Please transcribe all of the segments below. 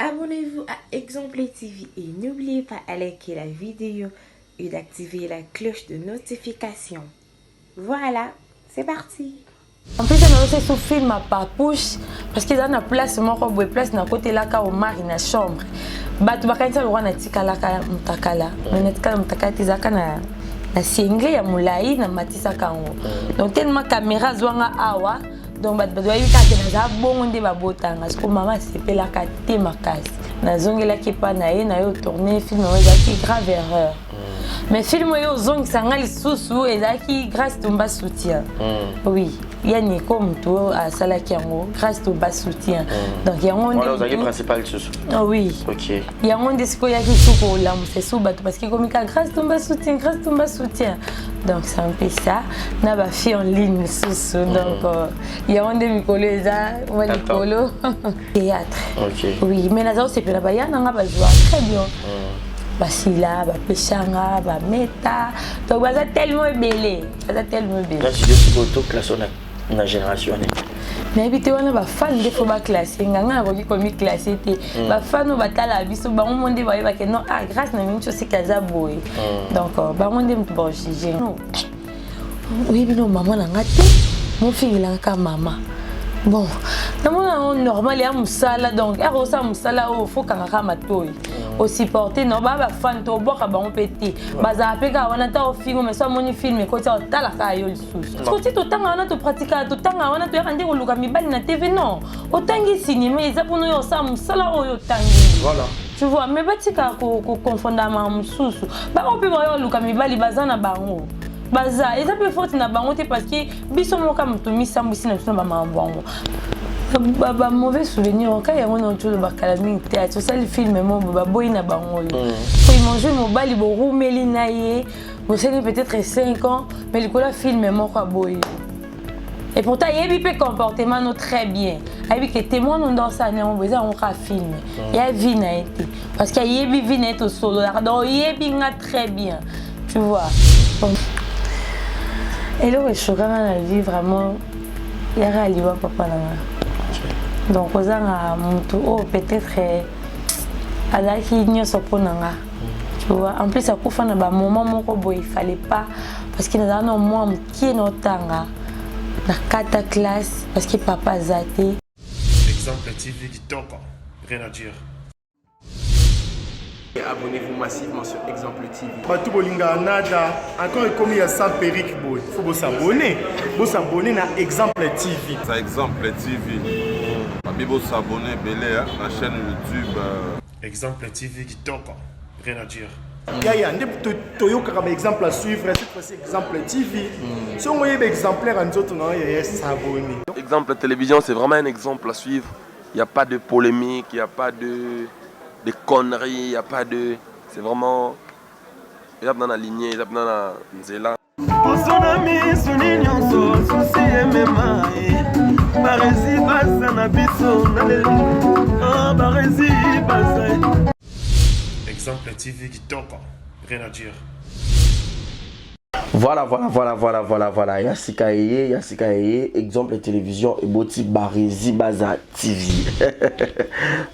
Abonnez-vous à Exemple TV et n'oubliez pas de liker la vidéo et d'activer la cloche de notification. Voilà, c'est parti. En plus, on a aussi ce film à Papouche parce qu'il y a une place, une place à côté de la au mari dans la chambre. Batu bakanisa le wana tikala ka mutakala. Mais tikala mutakala tizaka na single ya mulai na matisa kango. Donc tellement caméra zwanga awa donc batu doit yika ke na za bongo nde babotanga parce que maman sepela ka te makasi. Na zongela ki pa na ye na yo tourner film ezaki grave erreur. Mais film yo zong sanga lisusu ezaki grâce tomba soutien. Oui. Il y a Nico Moutou à Salakiango, grâce au bas soutien. Donc il y a un voilà, vous avez principal tout ça. Ah oui. Ok. Il y a un discours qui est pour l'âme, c'est sous bateau parce que comme grâce au bas soutien, grâce au bas soutien. Donc c'est un peu ça. Na ba fille en ligne sous donc il y a un demi collège on va l'écolo théâtre. OK. Oui, mais là c'est pas là il y a un ba jouer très bien. Basila, Peshanga, Meta. Donc, c'est tellement belé. C'est tellement belé. Là, je suis auto classé dans la génération. Mais habité, on a des fans de faut classer. On a des comme classer. Des fans de batala, biso, ba on monde va que non, ah grâce na même chose c'est kaza boy. Donc, ba on dem bon juger. Oui, mais non, maman n'a pas mon fils il a un maman. Bon, normal, il y a un sala donc, il y a un sala où il faut qu'on ait un toy. Au supporter, non, bah, fan, to boka, bah, on pété. Bah, ça a fait qu'on a un film, mais soit mon film, mais quand tu as la caille, parce que tout le temps, on a tout pratiqué, tout le temps, on a tout rendu au local, mais bah, na TV, non. Autant que cinéma, ils ont pour nous, ça, un sala où il voilà. Tu vois, mais bah, tu as confondé à mon sous. Bah, on peut voir le local, mais bah, les bazans à bango. Baza, et ça peut faut na bangote parce que biso mo kam to mi sambu sina to ba mambo. Ba mauvais souvenir quand il y a un autre ba kalami théâtre ça le film mo ba boy na bango. Faut manger mo bali bo roumeli na ye. Vous savez peut-être 5 ans mais le cola film mo quoi boy. Et pourtant il y a des comportements non très bien. Avec les témoins non dans ça on besoin on va filmer. Il y a vie na été parce qu'il y a des vie net au solo donc il y a bien très bien. Tu vois. Et là, je suis dans la vie vraiment, il y a un papa là. Donc, aux gens peut-être à la qui n'y a pas tu vois. En plus, ça coupe un moment où il fallait pas parce qu'il y a un moment qui est notre temps la 4 classe parce que papa zaté. Exemple TV qui toque, rien à dire. Abonnez-vous massivement sur Exemple TV. Batou bolinga nada, encore comme il y a ça périque boy. Faut vous s'abonner. Vous s'abonner à Exemple TV. Ça Exemple TV. Babi vous s'abonner belé à la chaîne YouTube. Exemple TV qui toque, rien à dire. Ya ndé toyoka comme exemple à suivre, cette fois-ci Exemple TV. Si on voyait exemplaire en autres non, il y a s'abonner. Exemple télévision, c'est vraiment un exemple à suivre. Il n'y a pas de polémique, il n'y a pas de conneries, il n'y a pas de... C'est vraiment... Il y a dans la lignée, il y a dans la nzela. Exemple TV qui toque, rien à dire. Voilà. Yassika Eye, exemple télévision et Boti Barezi Baza TV.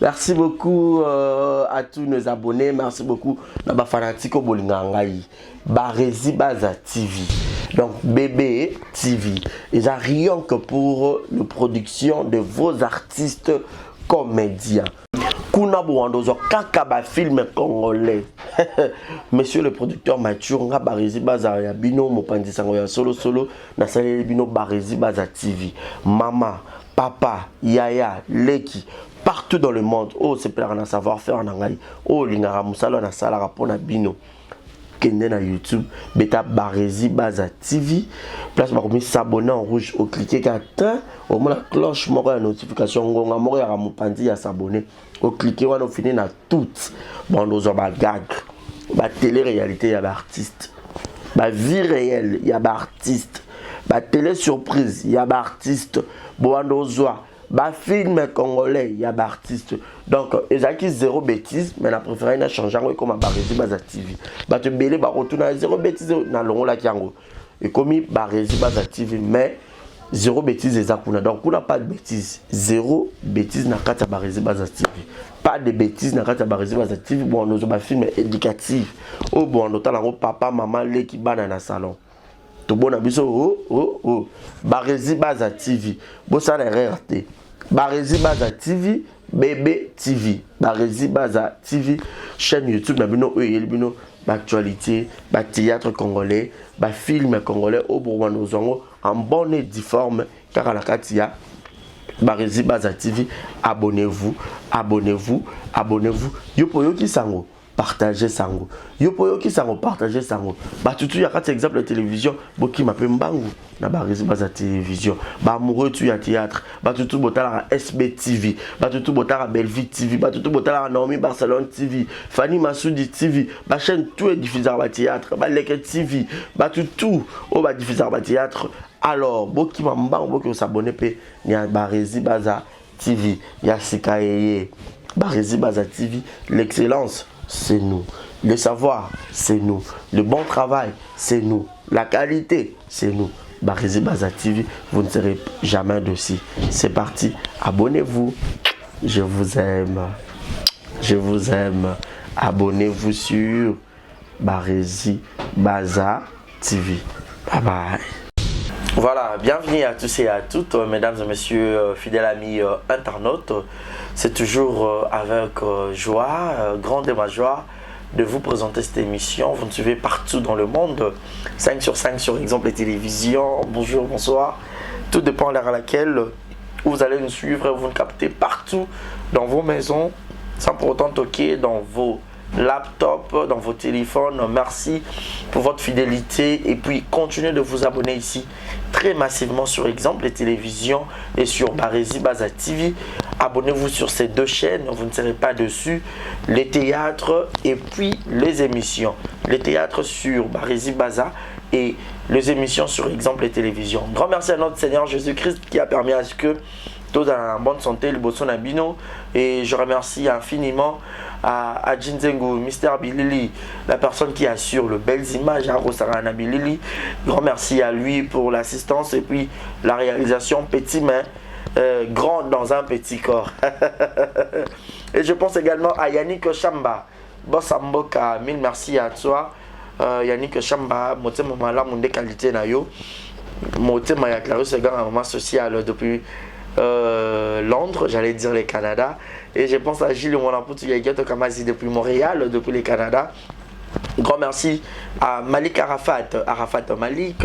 Merci beaucoup à tous nos abonnés. Merci beaucoup à ma fanatique au Bolingangaï. Barezi Baza TV. Donc BB TV. Et ça rien que pour la production de vos artistes comédiens. Kuna Bouandozo Kakaba film congolais. Monsieur le producteur Mathieu nga Barezi Baza ya bino mopandi sango ya solo na salé bino Barezi Baza TV. Mama, papa, yaya, leki partout dans le monde. Oh c'est plein de savoir-faire en anglais. Oh lingara musala na sala rapona bino. Kende na YouTube, beta Barezi Baza TV. Place par comme s'abonner en rouge au cliquer qu'atteint au moins la cloche moko la notification ngonga moko ya mopandi ya s'abonner. Au cliquer on finit na toutes. Bon nous on va gag. Ba télé-réalité, il y a l'artiste. Ba vie réelle, il y a l'artiste. Ba télé-surprise, il y a l'artiste. Boandozoa. Ba film congolais, il y a l'artiste. Donc, ils ont zéro bêtise, mais la préférée n'a changé comme à Barezi Baza TV. Ba te belé, ba retourner à zéro bêtise, na longo la kiango. Et comme Barezi Baza TV, mais zéro bêtise ezakuna. Donc on n'a pas de bêtises. Zéro bêtise na kati ya Barési Baza TV. Pas de bêtises na kati ya Barési Baza TV. Bon nous avons film éducatif. Oh bon on a papa maman les qui bana na salon. Tout bon na biso Barési Baza TV. Bon ça la RT. Barési Baza TV, Bébé TV. Barési Baza TV, chaîne YouTube na bino bino actualité, théâtre congolais, film congolais au Bourgogne en bonne et due forme car la Katia Barési Baza TV. Abonnez-vous, abonnez-vous, abonnez-vous. Yo poyo ki sango partagez sango. Yo poyo ki sango partagez sango. Ba tutu ya kati exemple télévision boki mape mbangu na Barési Baza télévision. Ba amoureux tu ya théâtre. Ba tutu botala SB TV. Ba tutu botala Bellevue TV. Ba tutu botala Naomi Barcelone TV. Fanny Massoudi TV. Ba chaîne tout est diffuseur ba théâtre. Ba Leke TV. Ba tutu o ba diffuseur ba théâtre. Alors boki mbangu boki s'abonner pe ni ya Barési Baza TV. Ya Sikaye. Barési Baza TV, l'excellence, c'est nous. Le savoir, c'est nous. Le bon travail, c'est nous. La qualité, c'est nous. Barési Baza TV, vous ne serez jamais dessus. C'est parti. Abonnez-vous. Je vous aime. Je vous aime. Abonnez-vous sur Barési Baza TV. Bye bye. Voilà, bienvenue à tous et à toutes, mesdames et messieurs, fidèles amis internautes. C'est toujours avec joie, grande et ma joie, de vous présenter cette émission. Vous nous suivez partout dans le monde, 5 sur 5 sur exemple et télévision. Bonjour, bonsoir. Tout dépend de l'heure à laquelle vous allez nous suivre. Vous nous captez partout dans vos maisons, sans pour autant toquer dans vos laptops, dans vos téléphones. Merci pour votre fidélité et puis continuez de vous abonner ici très massivement sur exemple les télévisions et sur Barési Baza TV. Abonnez-vous sur ces deux chaînes, vous ne serez pas dessus. Les théâtres et puis les émissions. Les théâtres sur Barési Baza et les émissions sur exemple les télévisions. Grand merci à notre Seigneur Jésus-Christ qui a permis à ce que tous en bonne santé, le Bosson Abino. Et je remercie infiniment à Jinzengu, Mister Bilili, la personne qui assure le belles images à Rosarana Bilili. Grand merci à lui pour l'assistance et puis la réalisation petit main, grand dans un petit corps. Et je pense également à Yannick Chamba, Bossamboka, mille merci à toi. Yannick Chamba, motema mala munde qualité na yo. Motema ya Clarus Egan, un moment social depuis Londres, j'allais dire le Canada. Et je pense à Gilles Monaputu Yageto Kamasi depuis Montréal, depuis le Canada. Grand merci à Malik Arafat, Arafat Malik,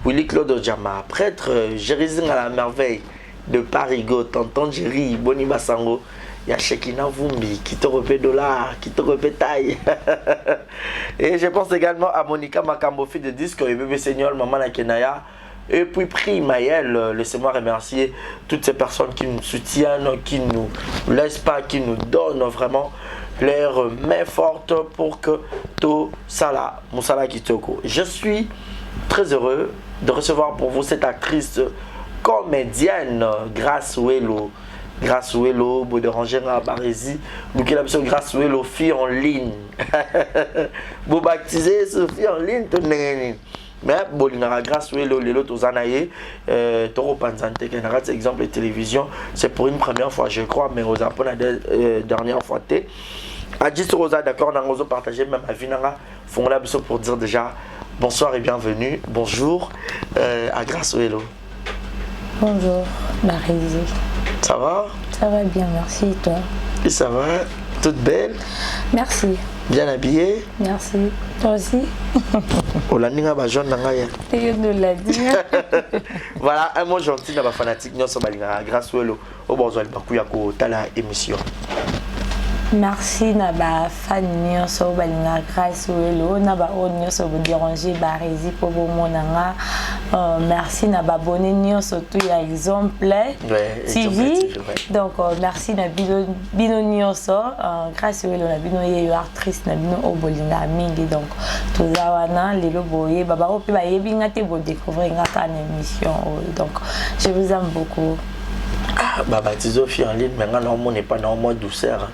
Willy Claude Djama, prêtre, Jérizing à la merveille de Parigo, tonton Jerry, Boni Basango, Yashekina Vumbi, qui te repère dollar, qui te repère taille. Et je pense également à Monica Makambo, fille de disque, et bébé Seigneur, maman la Kenaya. Et puis Prix Maël, laissez-moi remercier toutes ces personnes qui nous soutiennent, qui ne nous laissent pas, qui nous donnent vraiment leur main forte pour que tout ça là, Moussala Kitoko. Je suis très heureux de recevoir pour vous cette actrice comédienne, Grâce Ouello. Grâce Ouello, beau déranger à Barési, nous qui l'avons Grâce Ouello, fille en ligne. Vous baptisez ce fille en ligne, tout n'est mais bolingara grâce ou les autres anaye toro panzante qui n'a exemple les télévisions c'est pour une première fois je crois mais aux Japon la dernière fois té Adjis Rosa d'accord on a partagé même à Vinanga font la besoin pour dire déjà bonsoir et bienvenue bonjour à grâce ou hello. Bonjour Barési. Ça va bien merci et toi? Et ça va toute belle. Merci. Bien habillée. Merci. Toi aussi. Olaninga ba jaune nangaya. Voilà un mot gentil na ba fanatique nyoso balinga grâce welo o bozwa bakuya ko tala émission. Merci na ba fan nyoso balinga grâce welo na ba on nyoso bo déranger Barési pour bo monanga. Merci na ba abonné nyoso tout ya exemple TV. Donc merci na bino nyoso grâce welo na bino ye actrice na bino o bolinga mingi donc tout ça wana lelo boye baba o pe ba yebinga te bo découvrir ngaka na émission donc je vous aime beaucoup. Ah baba tizo fi en ligne maintenant on n'est pas dans mode douceur.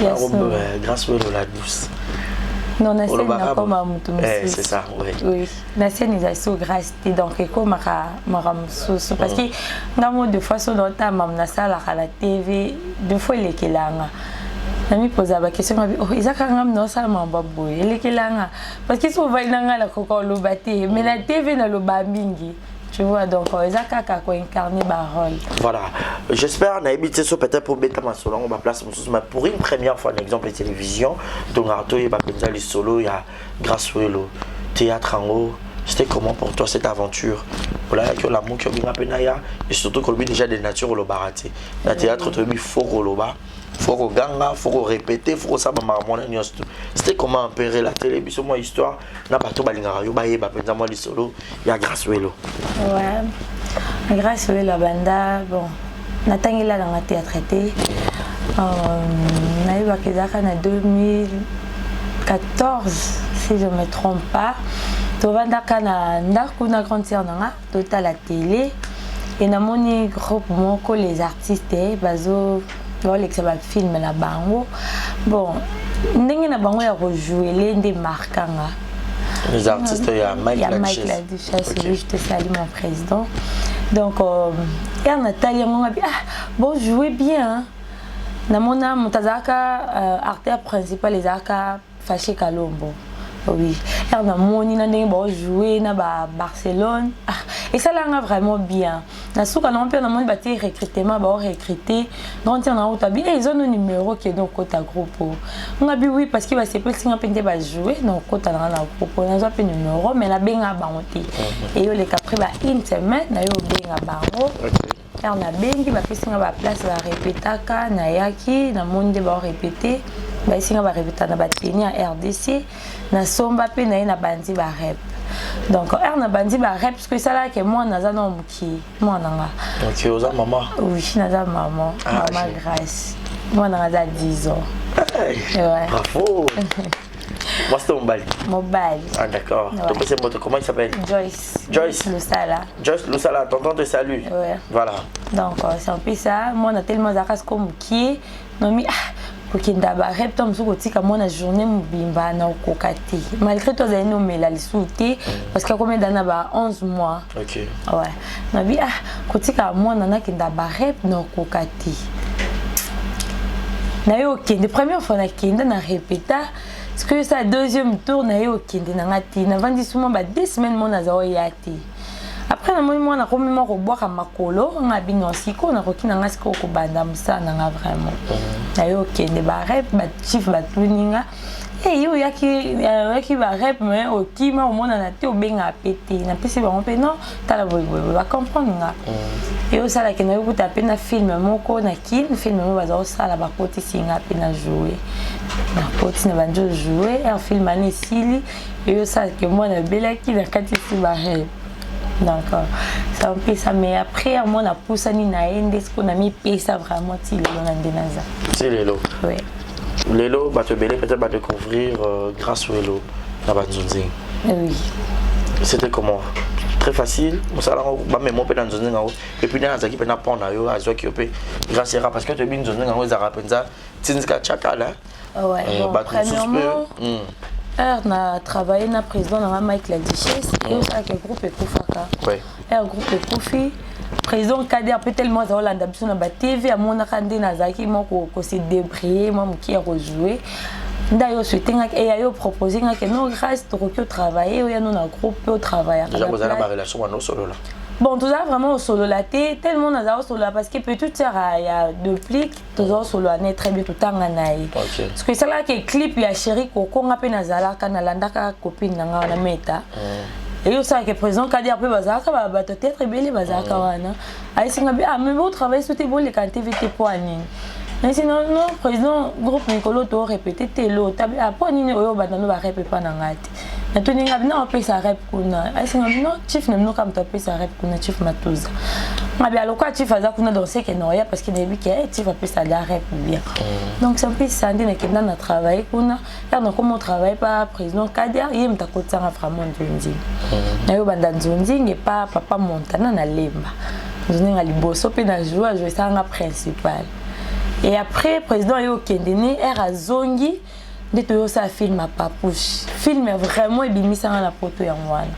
Yes, grâce à la douce. Non, na scène na comme mutu mususu. C'est ça, oui. Oui, na scène ils sont grâce donc eko mara mususu parce que ngamo de fois so dans ta mam na sala à la TV deux fois les kelanga. Na mi posa ba question ma oh izaka ngam no sala mamba boy les kelanga parce que so va nanga la koko lo baté mais la TV na lo ba mingi. Tu vois, donc, Isaka a incarné Barol. Voilà. J'espère qu'on a habité ça peut-être pour mettre ma solo, on va placer mais pour une première fois, un exemple de télévision, donc, il y a les solos, il y a Grâce-Welo, théâtre en haut. C'était comment pour toi cette aventure? Voilà, il y a l'amour qui a bien appelé, et surtout qu'on a déjà des natures au baraté. Le théâtre, il y a fort au loba. Faut qu'on gagne, faut répéter, faut ça c'était comment opérer la télévision, moi histoire, n'a pas tout balingara, yo baye ba penza moi les solo, il y a Grâce-Welo. Ouais. Grâce-Welo banda, bon, natangila dans la théâtre traité. Na eu bakezaka na 2014 si je me trompe pas. To banda kana ndako na grande sœur nanga, total la télé et na moni groupe moko les artistes bazo le film na bango bon ndenge na bango ya rejouer les des marquants les artistes il y a Mike Laduchesse oui je te salue mon président donc et Nathalie mon abi bon jouer bien na mona mutazaka acteur principal les aka Fâché Kalombo. Oui, on a moni na ndenge ba jouer na ba Barcelone et ça là vraiment bien. Na souka na on moni ba té recrutement ba recruter donc on a auto bien ils ont un numéro qui est donc côté groupe. On a dit oui parce que ba c'est plus singa pende ba jouer donc côté na groupe on a pas numéro mais la benga ba monter et yo les après ba une semaine na yo benga bango. On a bengi ba pesinga ba place ba répétaka na yaki na monde ba répéter. Ba ici on va répéter na ba tenir RDC na somba pe na na bandi ba rep donc na bandi ba rep parce que ça là que moi naza no muki moi nanga donc oza maman oui naza maman maman Grâce moi naza 10 ans ouais bravo moi c'est mon bali ah d'accord donc c'est moto comment il s'appelle Joyce Lusala tonton te salue ouais voilà donc c'est un peu ça moi na tellement zakas comme qui non mi Kinda ba rep tom suko tika mona journée mubimba na okokati malgré toi za no mela lisuté parce que combien d'années ba 11 mois OK ouais na bi kotika mona na kinda ba rep na okokati na yo kende première fois na kinda na répéta parce que ça deuxième tour na yo kende na ngati na vandi souvent ba 2 semaines mona za oyati après na moi na komi mo ko boire makolo nga bino siko na kokina nga siko ko banda musana nga vraiment na yo kende ba rep ba chief ba tuninga et yo yaki ba rep mais o kima o mona na te o benga pété na pesi ba on pe non tala boy ba comprendre nga et o sala ke na yo kuta pe na film moko na kin film mo ba za o sala ba koti singa pe na jouer na koti na banjo jouer un film ani sili et yo sala ke moi na belaki na kati si ba rep. D'accord, ça on fait ça, mais après, moi, on a poussé na ende, ce qu'on a mis ça vraiment, si l'élo n'a dénaza. C'est l'élo. Oui. L'élo, bah te belé peut-être va découvrir Grâce-Welo, na Banzunzing. Oui. C'était comment? Très facile. Ça là, bah même on peut dans Banzunzing en haut. Et puis là, Zaki peut na prendre yo, azo qui peut. Grâce à parce que tu bien Banzunzing en haut, ça rappelle ça. Tinska chaka là. Ouais. Bon, premièrement. On a travaillé na président na Mike Laduchesse et aussi avec le groupe Ekufaka. Ouais. Et le groupe Ekufi président Kader peut tellement za Hollande biso na ba TV à mona kande na zaki moko ko se débrouiller moi qui a rejoué. D'ailleurs souhaité et yo proposer que non grâce to ko travailler ou ya non na groupe au travail. Déjà vous avez ma relation à nous solo là. Bon, tout ça vraiment au solo là, tellement on a au solo parce que peut-être il y a deux plics, tout ça au solo là très bien tout temps nganaï. Parce que c'est là que clip ya chéri koko ngape nazala kana landaka copine nanga na meta. Et ça que présent ka dire peu bazaka ba peut-être belle bazaka wana. Ai singa bi mais vous travaillez sur tes bons les activités pour ani. Mais sinon non président groupe Nicolo to répéter telo tabi après ni oyo bandano ba répéter pa nangati. Na tuni ngabi na opé sa rep kuna. Ai singa non chief nem no kam to opé sa rep kuna chief matuza. Ngabi aloko chief aza kuna danser que non ya parce que nebi que chief opé sa la rep bien. Donc c'est un peu ça ndine que na travailler kuna. Là on comment travailler pas président Kader yem ta kotsanga vraiment nzonzi. Na yo banda nzonzi nge pas papa montana na lemba. Nzonzi ngali boso pe na joie ça nga principal. Et après, le président est au Kendene, er a zongi, nde toyosa film à Papouche. Film est vraiment ebimisanga na poto ya mwana.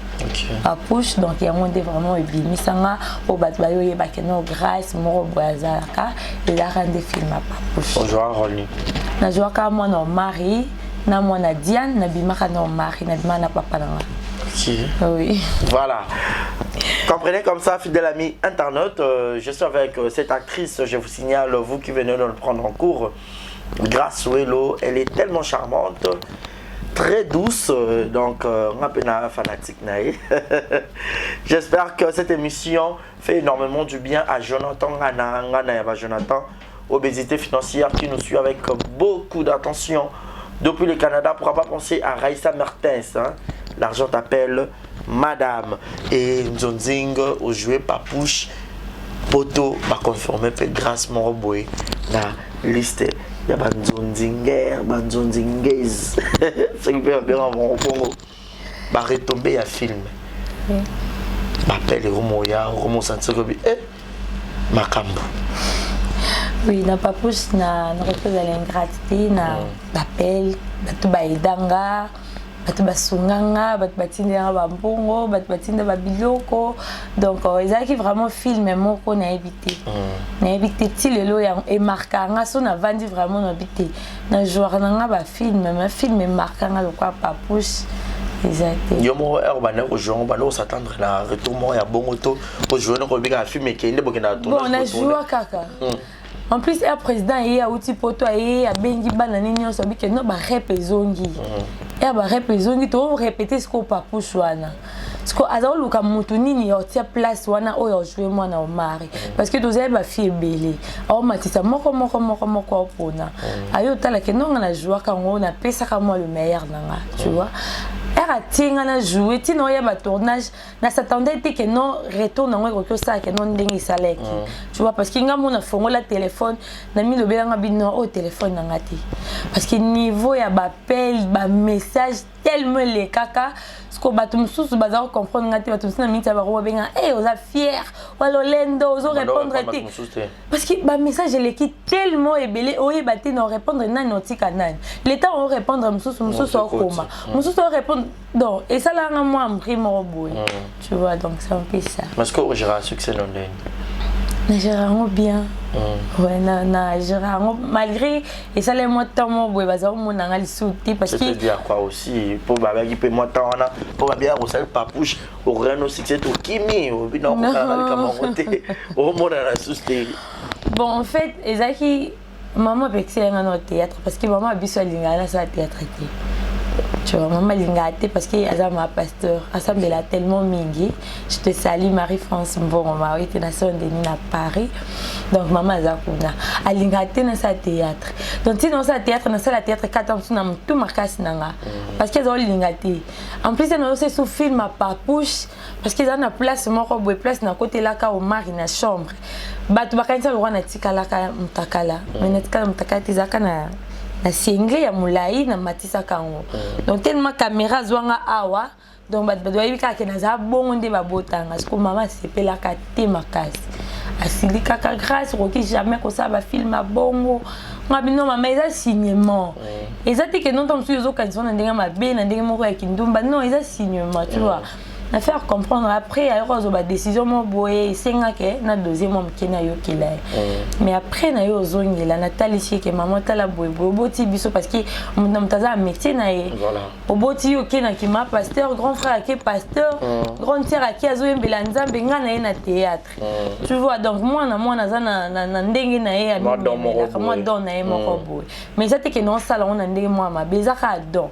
Papouche donc yango nde vraiment ebimisanga o bat bayo yebake no grâce moko boyazalaka ezalaka nde film à Papouche. On joue un rôle. Na jouaka mwana Marie na mwana Diane na bimaka na Marie na bimaka na papa nanga. Oui. Voilà. Comprenez comme ça, fidèle ami internaute, je suis avec cette actrice, je vous signale, vous qui venez de le prendre en cours, Grace Wello, elle est tellement charmante, très douce, donc on a un fanatique. J'espère que cette émission fait énormément du bien à Jonathan, Jonathan, obésité financière qui nous suit avec beaucoup d'attention depuis le Canada. Pourquoi pas penser à Raissa Mertens, hein? L'argent t'appelle Madame et Nzonzing au jouet Papouche Poto va confirmer que grâce mon boy na liste il y a Nzonzinger Nzonzingez c'est qui peut bien en Congo va retomber à film m'appelle Romo sentir que Makambo. Oui, na Papouche na repose à l'ingratitude na appel batu baidanga batu basunganga batu batindanga bambongo batu batinda babiloko donc ezalaki vraiment film moko na évité ti lelo ya e marquanga so na vandi vraiment na bité na joueur nanga ba film marquanga le quoi Papouche. Exactement. Yo mo bana ko jouer bana s'attendre na retour mo ya bongoto pour jouer na ko bika film ke ndebo ke na tournage. Bon, on a joué kaka. En plus, le président est à outil poto et à bengi banani nyo so bi ke no ba repezongi. Et ba repezongi to répéter ce qu'on Papouche wana. Ce qu'on a lu ka mutu nini ya tia place wana o ya jouer moi na Omari parce que tous ba fille belé. O matisa moko pona. Ayo tala ke no na jouer ka ngo na pesa ka moi le meilleur nanga, tu vois. Elle a tiré à jouer, tu n'as pas tournage, na s'attendait que non retourne en que ça que non dingue ça là. Tu vois parce qu'il y a mon phone la téléphone, na mis le bien abino au téléphone nangati. Parce que niveau y a appel, ba message tellement les caca, ce qu'on bat tout sous bazar comprendre ngati ba tout na minta ba ro benga eh on a fier, wala lendo ozo répondre parce que ba message les qui tellement ébélé oye baté non répondre na notika nan. L'état on répondre mususu au coma. Mususu répondre donc et ça là moi imprime boy. Tu vois donc c'est un peu ça. Parce que j'aurai un succès non ligne. Gérard bien. Ouais, Gérard malgré et ça les mois de temps moi baza mon nanga souti parce que c'est dire quoi aussi pour baba qui peut moi temps na pour bien au sel Papouche au Renault succès au Kimi au bino ko kana kama côté au monde na souci. Bon en fait ezaki maman vexé dans théâtre parce que maman biso lingala ça théâtre. Tu vois, maman l'ingate parce que Azama pasteur, Assemblée a tellement mingi. Je te salue Marie-France Mbongo, ma était nation de Nina à Paris. Donc maman Azakuna, a l'ingate dans sa théâtre. Donc si dans sa théâtre, dans sa théâtre 14 na tout marqué nanga. Parce qu'ils ont l'ingate. En plus ils ont aussi sous film à Papouche parce qu'ils ont la place moko boy place na côté là ka au mari na chambre. Batu bakanisa le roi tikala ka mtakala. Mais netkala mtakala tizaka na na single ya mulai na matisa kango donc tellement caméra zwanga awa donc bat doyi ka ke na za bongo nde babotanga parce que maman sepela ka te makasi asilika ka grâce ko ki jamais ko ça ba film a bongo ngabino maman eza signement ezati ke non tom su yozo kanzo na ndenga mabe na ndenga moko ya kindumba non eza signement tu vois na faire comprendre après alors la décision mon boy senga ke na deuxième homme qui na yo kila mais après na yo zongi la Nathalie ici que maman tala boy boti biso parce que mon taza métier na e boti yo ke na ki ma pasteur grand frère qui pasteur grande sœur qui azo yembela nzambe nga na na théâtre tu vois donc moi na za na ndenge na e moi don na e mon boy mais ça que non ça là on a ndenge moi ma bezaka don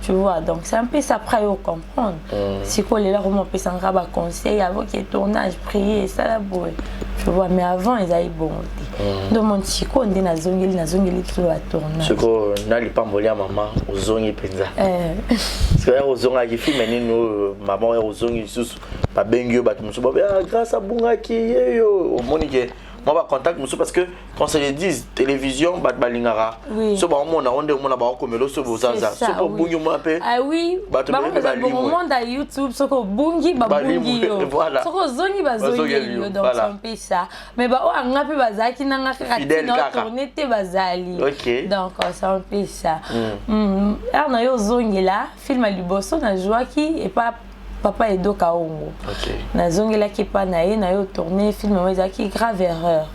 tu vois donc c'est un peu ça après au comprendre c'est quoi là on peut s'en rabat conseil avant qu'il y ait tournage prier ça la boue tu vois mais avant ils avaient bon donc mon chico on dit na zongeli tout la tournage ce que n'allez pas mourir maman aux zongi penza parce que aux zonga qui filme nous maman aux zongi sous pas bengio bat musu ba grâce à bunga qui yo au monique moi ba contact monsieur parce que quand se le disent télévision bat balingara so ba on a ba ko melo so bozaza so ko bungi mo pe ah oui ba bon monde à YouTube so ko bungi ba bungi yo so ko zongi ba zongi yo donc c'est un peu ça mais ba o anga pe bazaki na nga katina tourner te bazali donc c'est un peu ça na yo zongi là film à liboso na joaki et pas Papa Edo Kaongo. Na zongela ki pa na ye na yo tourner film ezaki grave erreur.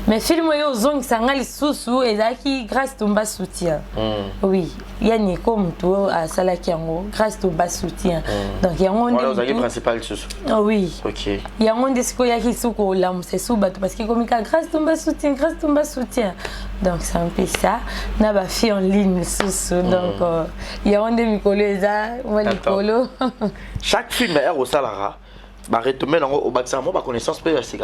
Mais film yo zong sangali susu ezaki grâce Tomba soutien. Oui, ya ni comme tout à salaki yango grâce Tomba soutien. Donc yango ndé. Voilà, le principal susu. Ah oui. OK. Yango ndé siko yaki suko la c'est suba parce que comme grâce Tomba soutien. Donc c'est un peu ça. Na ba fille en ligne susu donc yango ndé mikolo eza moi mikolo. Chaque film est au salara, bah retomber dans au bâtiment, ma connaissance peut y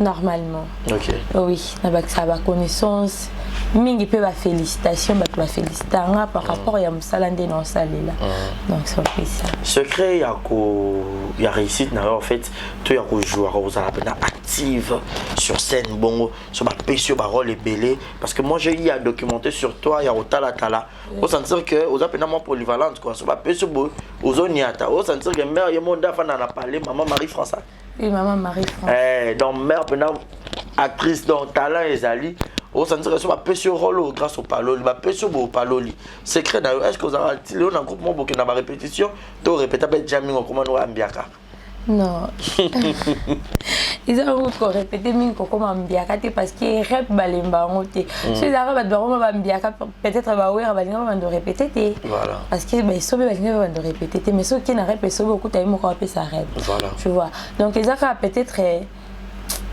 normalement. Ok. Oui, ça va connaissance. Mingi peut ba félicitation, ba félicitanga par rapport à Moussalande dans salela. Donc ça fait ça. Secret y a réussite en fait, tu y a jouer aux alapena active sur scène bongo, sur ma pécio rôle et belé parce que moi j'ai eu à documenter sur toi, il y a au tala. Au sentir que aux apena moi polyvalente quoi, sur ma pécio aux oniata, au sentir que mère et mon dafa n'a parlé maman Marie-Françoise. Oui, maman Marie-Françoise. Donc mère actrice donc talent et Zali. Au sentir que sur ma pécio rôle grâce au paloli, ma pécio au paloli. Secret d'ailleurs, est-ce que vous avez un groupement pour que dans ma répétition, tu répètes pas jamming au comment nous ambiaka? Non. Ils ont répété min comme ambiaka parce que rep balemba ngote. Si les arabes doivent ambiaka peut-être ba oui balinga va de répéter. Voilà. Parce que ben sobe balinga va de répéter mais ceux qui n'a répété sobe beaucoup taïmo ko appeler ça rep. Voilà. Tu vois. Donc les arabes peut-être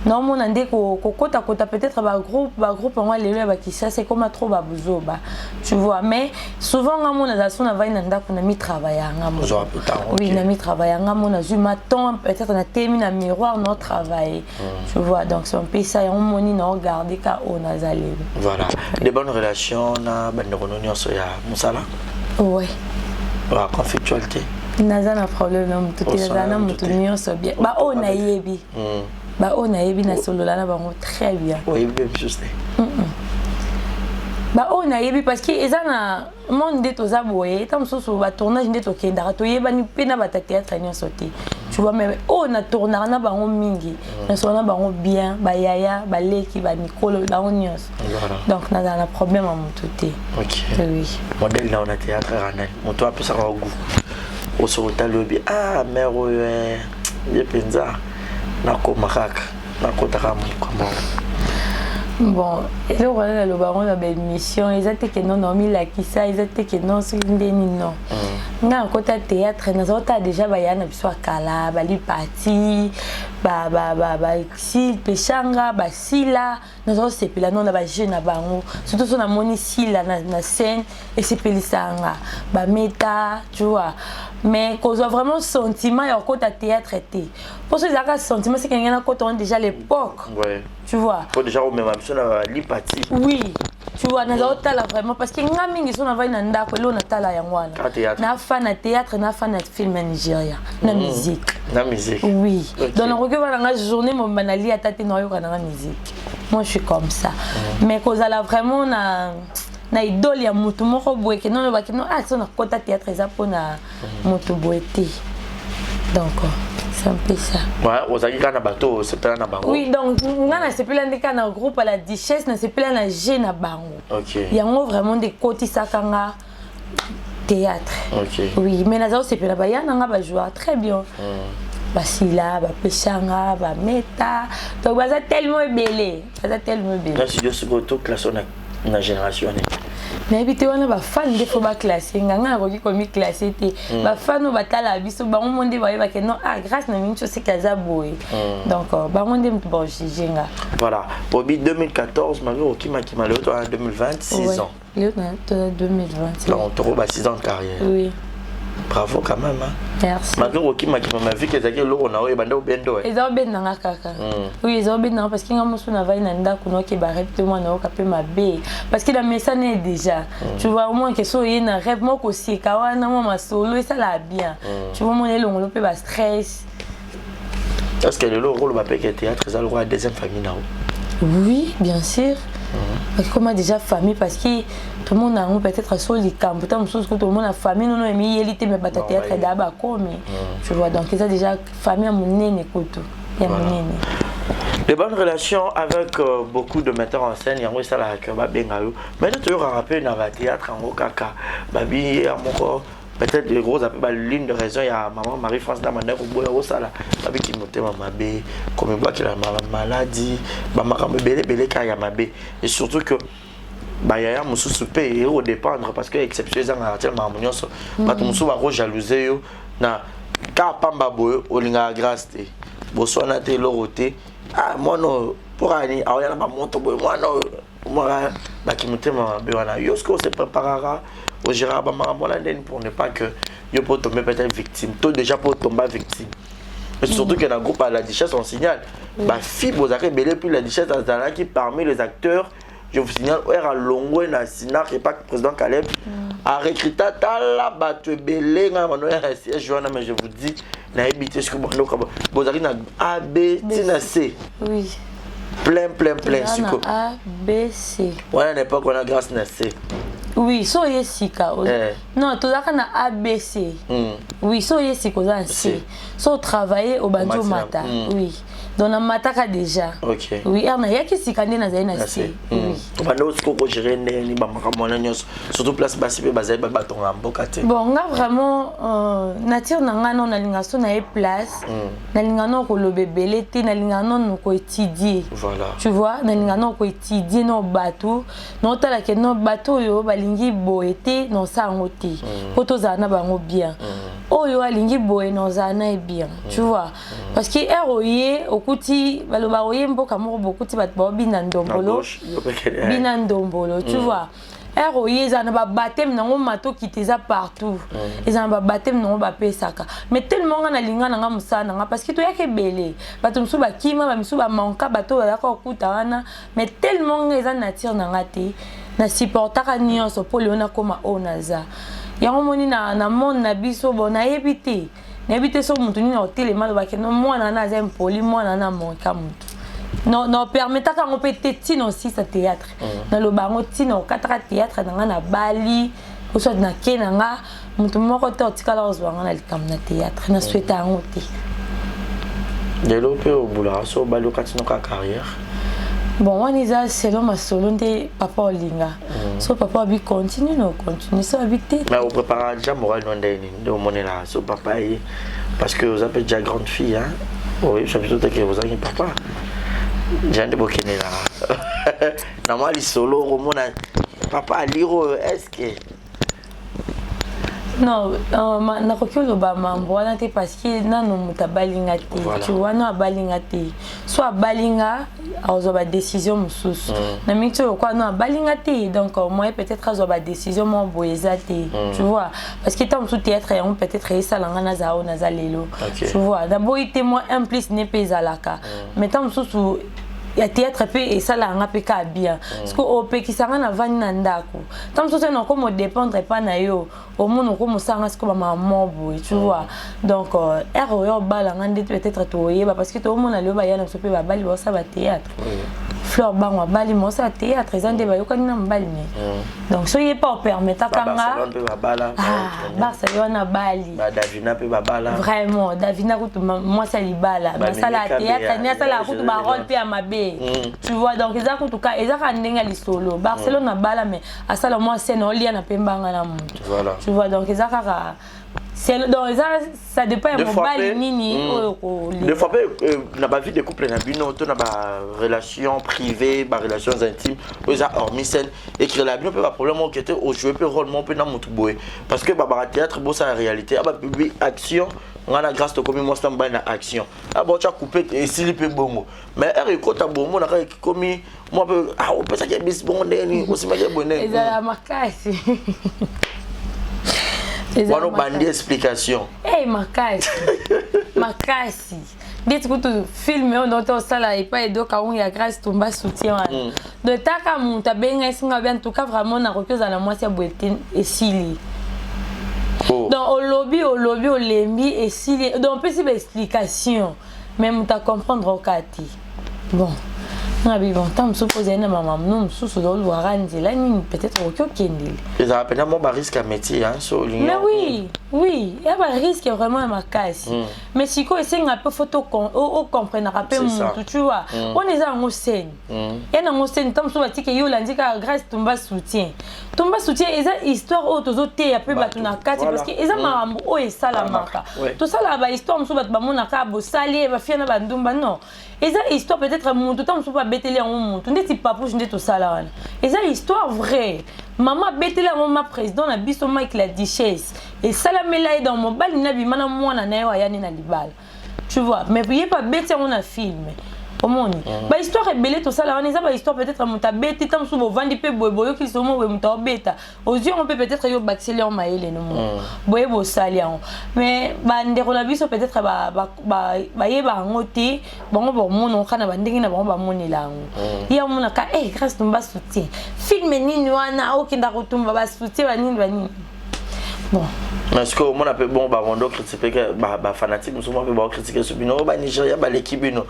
non mon andé ko kota peut-être ba groupe on va les ba qui ça c'est comme trop ba buzo ba tu vois mais souvent nga mon na sona va nanda kuna mi travailler nga mon oui na mi travailler nga mon na zuma temps peut-être na termine na miroir notre travail tu vois donc c'est un peu ça on moni na regarder ka on a zalé voilà des bonnes relations na bandeko no nyonso ya musala ouais la conflictualité naza na problème na mutu te na mutu nyonso bien ba on a yebi bah on a ébi na solo là bango très bien. Oui, bien juste. Bah on a ébi parce que ezana monde de toza boye tam soso ba tournage de tokenda to yeba ni pena ba théâtre ni sauté. Tu vois mais on a tourné na bango mingi. Na solo na bango bien ba yaya ba leki ba Nicolo ba onios. Donc na un problème à mon touté. OK. Oui. Modèle là on a théâtre ranel. Mon toi peut ça au goût. Au sota lobby ah mère ye penza. Bon, et là on a le baron de la mission, ils étaient que non dormi là qui ça, ils étaient que non c'est une non. Na côté théâtre, nous autres déjà ba yana biso kala, ba li parti, ba si pechanga, ba sila, nous autres c'est puis là non na ba jeune na bango, surtout son na moni sila na scène et c'est pelisanga, ba meta, tu vois. Mais qu'on a vraiment sentiment et encore ta théâtre était. Pour ceux qui ont sentiment, c'est qu'il y a un déjà l'époque. Ouais. Tu vois. Faut déjà au même option l'hypathie. Oui. Tu vois, nous avons là vraiment parce que nous avons un nanda que l'on a là yangwana. Na fan na théâtre, na fan na film Nigeria, na musique. Na musique. Oui. Dans le regard dans la journée mon banali à tâter noyo dans la musique. Moi je suis comme ça. Mais qu'on a vraiment na idole ya mutu moko boye ke non ba ke non ah ça na kota théâtre eza pona mutu boete donc c'est un peu ça ouais ozaki kana bato c'est pas na bango oui donc ngana c'est plus ndika na groupe à la duchesse na c'est plus na G na bango OK yango vraiment des koti sakanga théâtre OK oui mais na c'est plus la bayana nga ba jouer très bien basila ba pechanga ba meta donc baza tellement belé là studio Sugoto classe na génération mais habité wana ba fan de faut ba classer nganga ko ki komi classer te ba fan ba tala biso ba monde ba yeba ke non ah grâce na mincho c'est kaza boy donc ba monde bon jinga voilà au 2014 malgré qui m'a le en 2026 ans le 2020 là on trouve 6 ans de carrière oui bravo quand même hein. Merci. Malgré qui m'a vu que zaki lo na o banda obendo et ça ben na kaka oui ça ben na parce que ngamusu na vai na ndako no ke ba répéter moi na o kapé ma bé parce que la message est déjà tu vois au moins que so y na rêve moko si ka wana moi ma solo et ça la bien tu vois mon elongo pe ba stress est-ce que le rôle ba pe que théâtre ça le roi deuxième famille na Oui, bien sûr. Parce que comme déjà famille, parce que tout le monde a peut-être à sol les camps, tout le monde a famille, non, mais il y a mais pas théâtre d'abord comme tu vois, donc ils ont déjà famille à mon nez écoute, il y a mon nez. Les bonnes relations avec beaucoup de metteurs en scène, il y a ça là que va bien galu. Mais tu as rappelé dans le théâtre en Okaka, babi à mon corps. Peut-être les gros appels, l'une de raison, il y a maman Marie-France Damandé au bout de ça là, avec qui montait ma bé, comme il voit qu'il a ma maladie, maman belé belé quand il y a ma bé, et surtout que bah il y a mon sous-soupé et au dépendre parce que exceptionnellement en tellement harmonieux, bah ton sous va jalouser yo, na quand pamba boy, au linga grâce té, boswana té loroté, ah moi non pour aller, ah il y a pas monte boy, moi non, moi bah qui montait ma bé voilà, yo ce qu'on se préparera. Au Gérard pour ne pas que yo peut tomber peut-être victime. Toi déjà pour tomber victime. Mais surtout que dans le groupe à la Duchesse on signale. Bah fille vous avez belé puis la Duchesse Azala qui parmi les acteurs, je vous signale era longo na sinar et pas président Caleb a recruté tala battu belé na manoya siège joana mais je vous dis na habité ce que vous avez na A B tina C. Oui. Plein A B C. Ouais à l'époque on a grâce na C. Oui, so yesika. Non, tout ça na ABC. Oui, so yesika za C. So travailler au banjo mata. Oui. Dans la mataka déjà. OK. Oui, on a yaki sikande na zaina C. Oui. Bando ko gérer ni ba makamona nyos. Surtout place basi pe bazai ba batonga mboka te. Bon, nga vraiment nature na nga non na linga so na place. Na linga non ko lobebele te na linga non ko étudier. Voilà. Tu vois, na linga non ko étudier no bateau. Non tala ke no bateau yo balingi boete non sa ngoti. Poto za na bango bien. Oyo alingi boe non za na e bien. Tu vois. Parce que eroye okuti baloba oye mboka moko bokuti bat ba binandombolo. Binandombolo, tu vois. Eroye za na ba baptême nango mato kiteza partout. Eza na ba baptême nango ba pesaka. Mais tellement nga na linga nga musana nga parce que to yake belé. Bato musu ba kima ba musu ba manka bato ya ko kuta wana. Mais tellement nga eza nature nga te. Na supportaka nyonso po leona koma onaza. Yango moni na monde na biso bon na yebite. Na yebite so mutu ni na hotel malo ba ke no mwana na za impoli mwana na monka mutu. Non permetaka ngo pete tino si sa théâtre. Na lo bango tino kataka théâtre na Bali, ou soit na Kenanga, mutu moko to tikala ozwanga na likam na théâtre na souhaita ngo te. Delo pe au boulot so balo katino ka carrière. Bon, on est là selon ma solo de papa Olinga. So papa abi continue so habiter. Mais on prépare déjà moral non de mon là so papa parce que vous appelez déjà grande fille hein. Oui, je suis plutôt que vous avez papa. J'ai de bokene là. Normalement les solo au monde papa liro est-ce que non, na kokyo ba mambo na te parce que nanu mutabalinga te. Tu vois no abalinga te. Soit balinga azo ba décision mususu. Na mito quoi no abalinga te donc moi peut-être azo ba décision mo boyeza te. Tu vois parce que tant sous théâtre on peut-être esa langa na zao na zalelo. Tu vois d'abord il témoin implice ne pezalaka. Mais tant sous ya théâtre pe et ça la nga pe ka bien parce que au pe ki sanga na vani na ndako tant so non comme dépendre pas na yo au monde comme sanga ce que maman boy tu vois donc yo bala nga peut-être to yeba parce que tout le monde a le ba ya na so pe ba bali ba ça ba théâtre fleur bangwa bali mo ça théâtre ils ont des ba yo kan na bali donc so yé pas permettre kanga Barcelone bali ba Davina pe ba bala vraiment Davina ko moi ça li bala mais ça la théâtre ni ça la ko ba rôle pe ma tu vois donc ils en tout cas ils ont ndenga li solo Barcelone na bala mais à ça moi c'est non lia na pembanga na monde tu vois donc ils ont c'est donc ça dépend de mobile nini des fois na ba vie de couple na bino to na ba relation privée ba relations intimes ils ont hormis scène écrire la bino peut pas problème au côté au jouer peut rôle mon peu na mutu boy parce que ba théâtre bo ça la réalité ba public action on a la grâce de commis moi ça ba na action ah bon tu as coupé et s'il peut bongo mais er ko ta bongo na commis moi peut ah on peut ça que bis bon ndeni aussi ma bonne ils a makasi voilà bandi explication eh makasi makasi dites que tu filmes on entend ça là et pas et donc on y a grâce tomba soutien de taka monta benga singa bien en tout cas vraiment na repose à la moitié boetin et sili donc au lobby au lembi et sili donc peut c'est explication même tu comprendre au kati bon ngabi bon tant supposé na maman non sous dans le ranzi là peut-être aucun kendil ils appellent moi ba risque à métier hein sur mais oui il y a un risque vraiment ma casse mais si quoi c'est un peu photo on comprendre rappel mon tu vois on est en scène et dans scène tant so batiki yo landika grâce tomba soutien eza histoire auto zoté un peu batuna kati parce que eza marambo o et salamaka tout ça là ba histoire so bat ba mona ka bo sali ba fia na ba ndumba non eza histoire peut-être mon tout temps so pas beteli en mon tout ndeti papouche ndeti to sala wana eza histoire vraie maman beteli en ma président na biso Mike la Duchesse et salamela dans mon bal na bimana mwana na yo ayani na libala tu vois mais il pas bêter on a film au monde ba histoire belé tout ça là on ba histoire peut-être mon ta bête tam sou vandi pe boyo ki somo we muta beta aux yeux on peut peut-être yo baxeli en maele no boye bo sali en mais ba ndeko na biso peut-être ba yeba ngoti bango bo mono kana ba ndingi na bango ba monela ngo ya mona ka grâce tumba soutien film nini wana okinda kutumba ba soutien ba nini bon mais est-ce que on appelle bon ba rondo critiquer ba fanatique nous sommes ba critiquer ce bino ba Nigeria ba l'équipe bino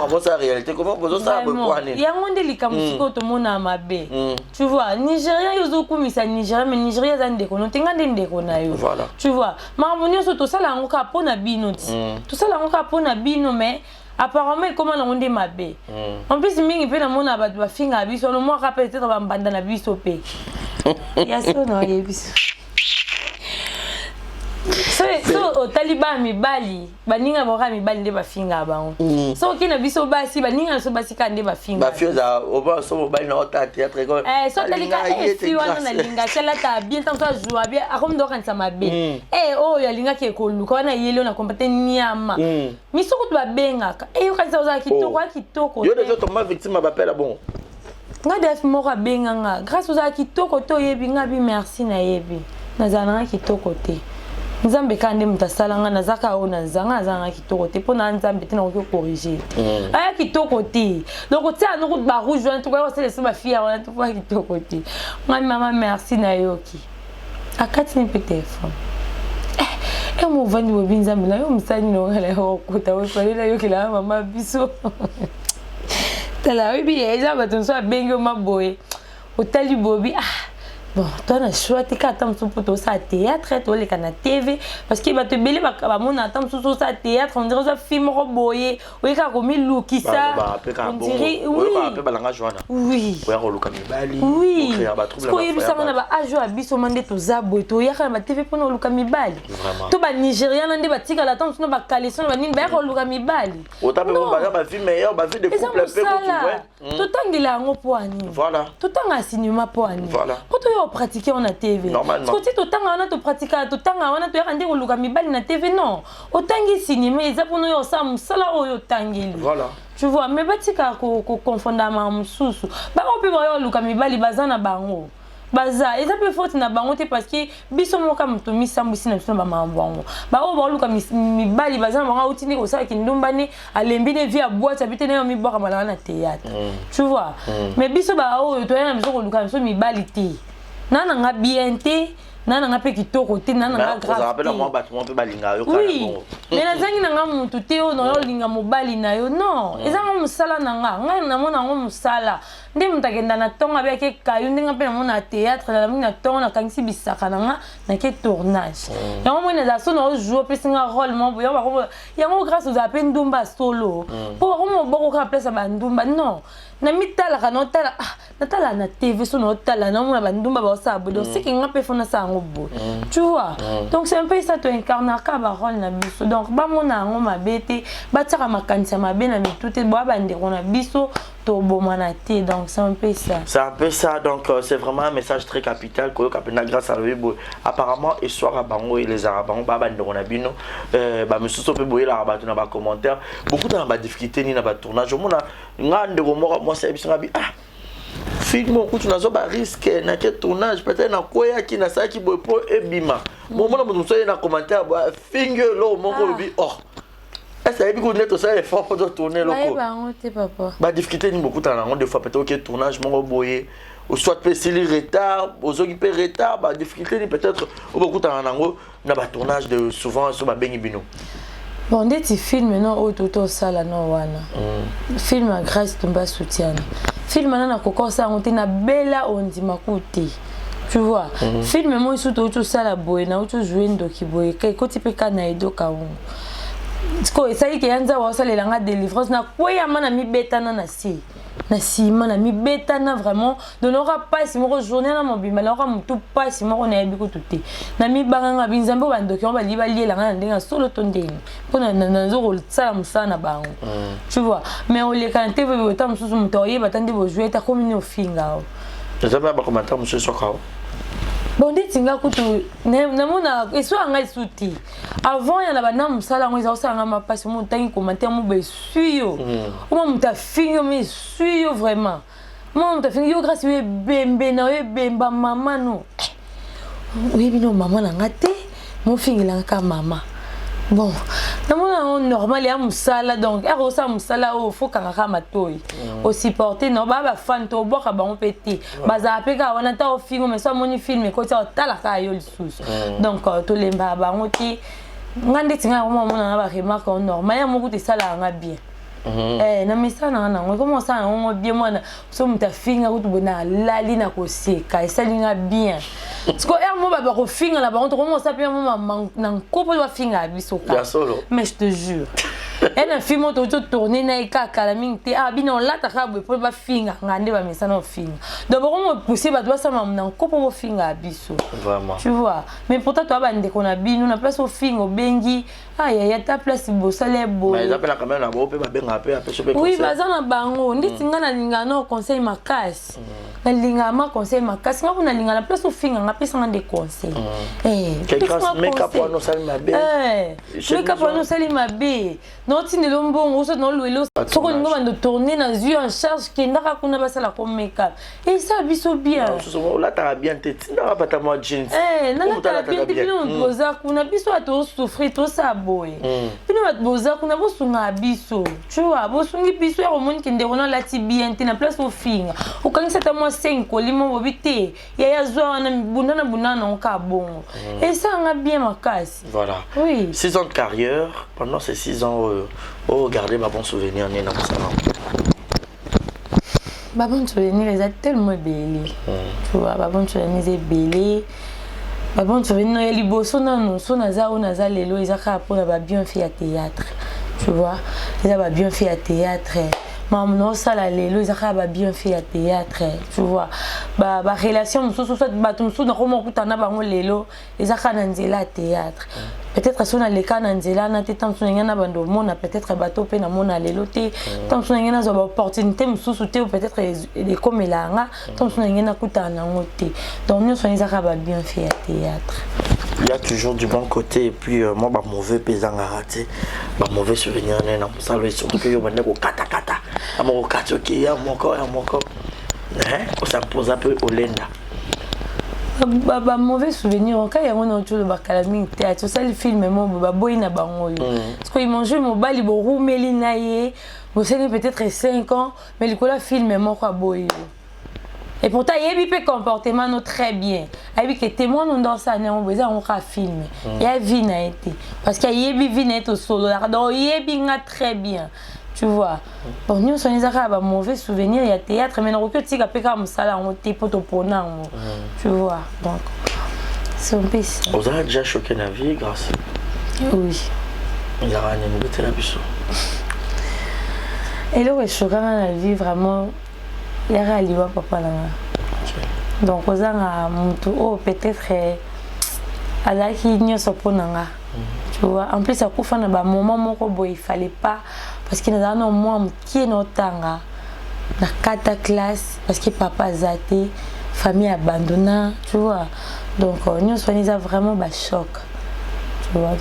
bon ça réalité comment vous ça ba quoi il y a monde li kamusiko to mona mabe tu vois Nigeria yozo kumisa Nigeria mais Nigeria za ndeko no tenga ndeko na yo tu vois mamunyo so to sala ngo ka pona bino to sala ngo ka pona bino mais apparemment comment on dit mabe en plus mingi pe na mona ba ba finga biso no mo rappelle peut-être ba mbanda na biso pe ya so no yebiso so taliba mibali baninga boka mibali nde bafinga bango so kina biso basi baninga so basi ka nde bafinga bafioza oba so mobali na ota théâtre ko so talika si wana na linga chala ta bien tant ça joue bien akom do kan sama be oh ya linga ke ko luka wana yelo na kompete nyama miso ko ba benga yo kan za kitoko yo dezo tomba victime ba pela bon nga def moko benga nga grâce aux kitoko to yebi nga bi merci na yebi na zana kitoko te nzambe kande mutasalanga nazaka ona zanga zanga kitoko te pona nzambe te na ko corriger aya kitoko te donc tu as no ba rouge en tout cas c'est les ma fille on tout pas kitoko te maman merci na yoki akati ni téléphone mo vandi bo binzambe na yo msani no ngala yo kuta wo pale na yoki la mama biso tala oui eza batonso bengo maboye otali bobi bon toi na choix te ka tam pour tout ça théâtre to le kana TV parce que ba te belé ba mona tam sur ça théâtre on dirait ça film roboyé oui ka komi luki ça on dirait oui ba langa joana oui ouais roluka mibali oui ko yebi ça na ba ajo abiso mande to zabo to ya kana ba TV pour luka mibali to ba Nigérien nande ba tika la tam sur ba coalition ba nini ba roluka mibali otape ba vie meilleure ba vie de couple un peu tu vois to tangila ngo poani voilà to tanga cinéma poani voilà pratiquer on a TV normalement parce que tu tanga on a to pratiquer to tanga on a to yande ko luka mibali na TV non otangi cinéma eza pour nous ça musala oyo tangeli voilà tu vois mais batika ko confondre ma mususu ba on peut voir luka mibali bazana bango baza eza pe faute na bango te parce que biso moka muto misambu sina biso ba mambango ba o ba luka mibali bazana bango utini ko sala kindumbane alembi ne via boîte habite ne mi boka malana na théâtre tu vois mais biso ba o to yana biso ko luka biso mibali te nana nga bien te nana nga pe kitoko te nana nga grave ça rappelle moi bâtiment pe balinga yo oui mais na zangi nga mutu te o no linga mobali na yo non ezanga musala nga na mona ngo musala nde mutakenda na tonga be ke kayu ndinga pe na mona théâtre na mina tonga na kangisi bisaka na ke tournage yango mona za so no jouer pe singa rôle mo boyo ba yango grâce aux appels ndumba solo po ko mo boko ka place ba ndumba non na mitala kana tala natala na TV so no tala na mona ba ndumba ba sa bodo siki nga pe fona sa ngobo tu vois donc c'est un peu ça to incarner ka ba rôle na biso donc ba mona ngo mabete ba tsaka makanisa mabe na mitute bo ba ndeko na biso to bomanaté donc c'est un peu ça. C'est un peu ça donc c'est vraiment un message très capital que kapena grâce à lui apparemment histoire à bango et les arabes ba ndeko na bino ba mususu pe boye la ba na ba commentaire beaucoup dans ba difficulté ni na ba tournage mona ngande ko moi c'est biso ngabi film ko tu nazo ba risque na ke tournage peut-être na koya ki na sa ki boye po ebima bon mona mutu so na commentaire ba finger lo moko lobi est-ce que vous êtes aussi effort pour tourner le coup? Bah difficulté ni beaucoup dans des fois peut-être que tournage mon boyer ou soit peut-être retard aux occupés retard bah difficulté ni peut-être beaucoup dans un na ba tournage de souvent sur ba bengi bino. Bon, dès que film non auto sala no wana. Film à grâce tomba soutien. Film na koko sa on na bella on dit makuti. Tu vois. Film moi sous auto sala boy na auto jouer ndoki boy kai ko tipe kana edo ka on. Sko esali ke yanza wa sala langa délivrance na koya mana mi betana na si. Na sima na mi betana vraiment de n'aura pas si mon journée na mon bima n'aura mutu pas si mon on est biko tuté na mi banganga binzambo bandoki on va lier la ngana ndenga solo tondeni pona na zo sala musana bango tu vois mais on les canté veut tant mususu mutoye batandi bo jouer ta commune au finga ça va pas commenter monsieur Sokao. Bon, dit nga kutu na mona eso anga suti avant ya na bana musala ngo za osanga mapasi mo tangi commentaire mo be suyo mo muta fingo me suyo vraiment mo muta fingo yo grâce we bembe na we bemba mama no oui bino mama na ngate mo fingila ka mama bon na mona normal ya musala donc ero sa musala o faut kanga matoi o supporter no baba fan to boka ba on pété baza apeka wana ta o film mais ça moni film ko ta tala ka yo lisusu donc to lemba ba ngoti ngande tinga mo mona na ba remarque normal ya mo kuti sala nga bien na misana na ngo comment ça on bien moi so muta finga kuti bona lali na ko seka esalinga bien parce que mo ba ko finga la ba on comment ça peut mo na kopo ba finga bisoka mais je te jure un film auto tourner na ikaka la mingte bino la ta ka bo ba finga ngande ba misana o finga donc on pousser ba doit ça na kopo bo finga biso vraiment tu vois mais pourtant toi ba ndeko na bino na place au finga bengi ya ta place bo sale bo mais ils appellent quand même la bo pe ba benga pe oui bazana bango nditi nga na linga no conseil makasi na linga ma conseil makasi nga kuna linga la place au finga nga pesa nga des conseils quelqu'un make up no sali mabe make up no sali mabe no tinde lo mbongo so no luelo soko linga bando tourner na yeux en charge kenda ka kuna basala comme make up et ça biso bien là ta bien tête na ba ta mo jeans na ta bien tête bino boza kuna biso ato souffrir to ça boy bino boza kuna bo sunga biso tu vois bosungi biso ya romoni kende rona lati bien te na place au finga okangisa ta moi 5 kolimo bobite ya zwa na bunana on ka bongo et ça nga bien makasi voilà oui 6 ans de carrière pendant ces 6 ans regardez ma bon souvenir ni na ça ba bon souvenir ils a tellement belé tu vois ba bon souvenir c'est belé ba bon souvenir ya liboso na no so na za lelo izaka pour ba bien fait à théâtre. Tu vois, ils avaient bien fait à théâtre. Maman, ça là, ils avaient bien fait à théâtre. Tu vois, bah relation, soit batumsu na comment kutana bango lelo, ils avaient à théâtre. Peut-être si on a les cas nanzela, na te tant sonia na bando mona peut-être bateau pe na mona lelo te, tant sonia na zo opportunité mususu te ou peut-être les comme là, tant sonia na kutana ngote. Donc nous sonia avaient bien fait à théâtre. Il y a toujours du bon côté et puis moi bah mauvais pesant à rater bah mauvais souvenir na ça le surtout que yo bande ko kata amoko kata OK ya moko on s'impose un peu au lenda ba mauvais souvenir en cas il y a un autre bakalami théâtre ça le film mo ba boy na bango yo parce que il mangeait mo bali bo roumeli na ye bo c'est peut-être 5 ans mais le cola film mo quoi boy. Et pourtant, il y a un comportement très bien. Il y a des témoins dans ça, on a filmé. Il y a vie n'a été. Parce qu'il y a des vie n'a été solo. Donc, il y a bien très bien. Tu vois. Bon, nous, on a un mauvais souvenir. Il y a théâtre, mais on a un peu comme ça, on a pour tu vois. Donc, c'est un peu ça. Vous avez déjà choqué la vie grâce. Oui. Il y a un peu de la Et là, choqué la vie vraiment. Il y a un livre papa là. Donc aux gens peut-être à la qui n'y a pas nanga. Tu vois. En plus à coup fan ba moment moko boy il fallait pas parce qu'il y a un moi qui est notanga na 4 classe parce que papa zaté famille abandonnée tu vois. Donc nous soignons ça vraiment ba choc. Tu vois.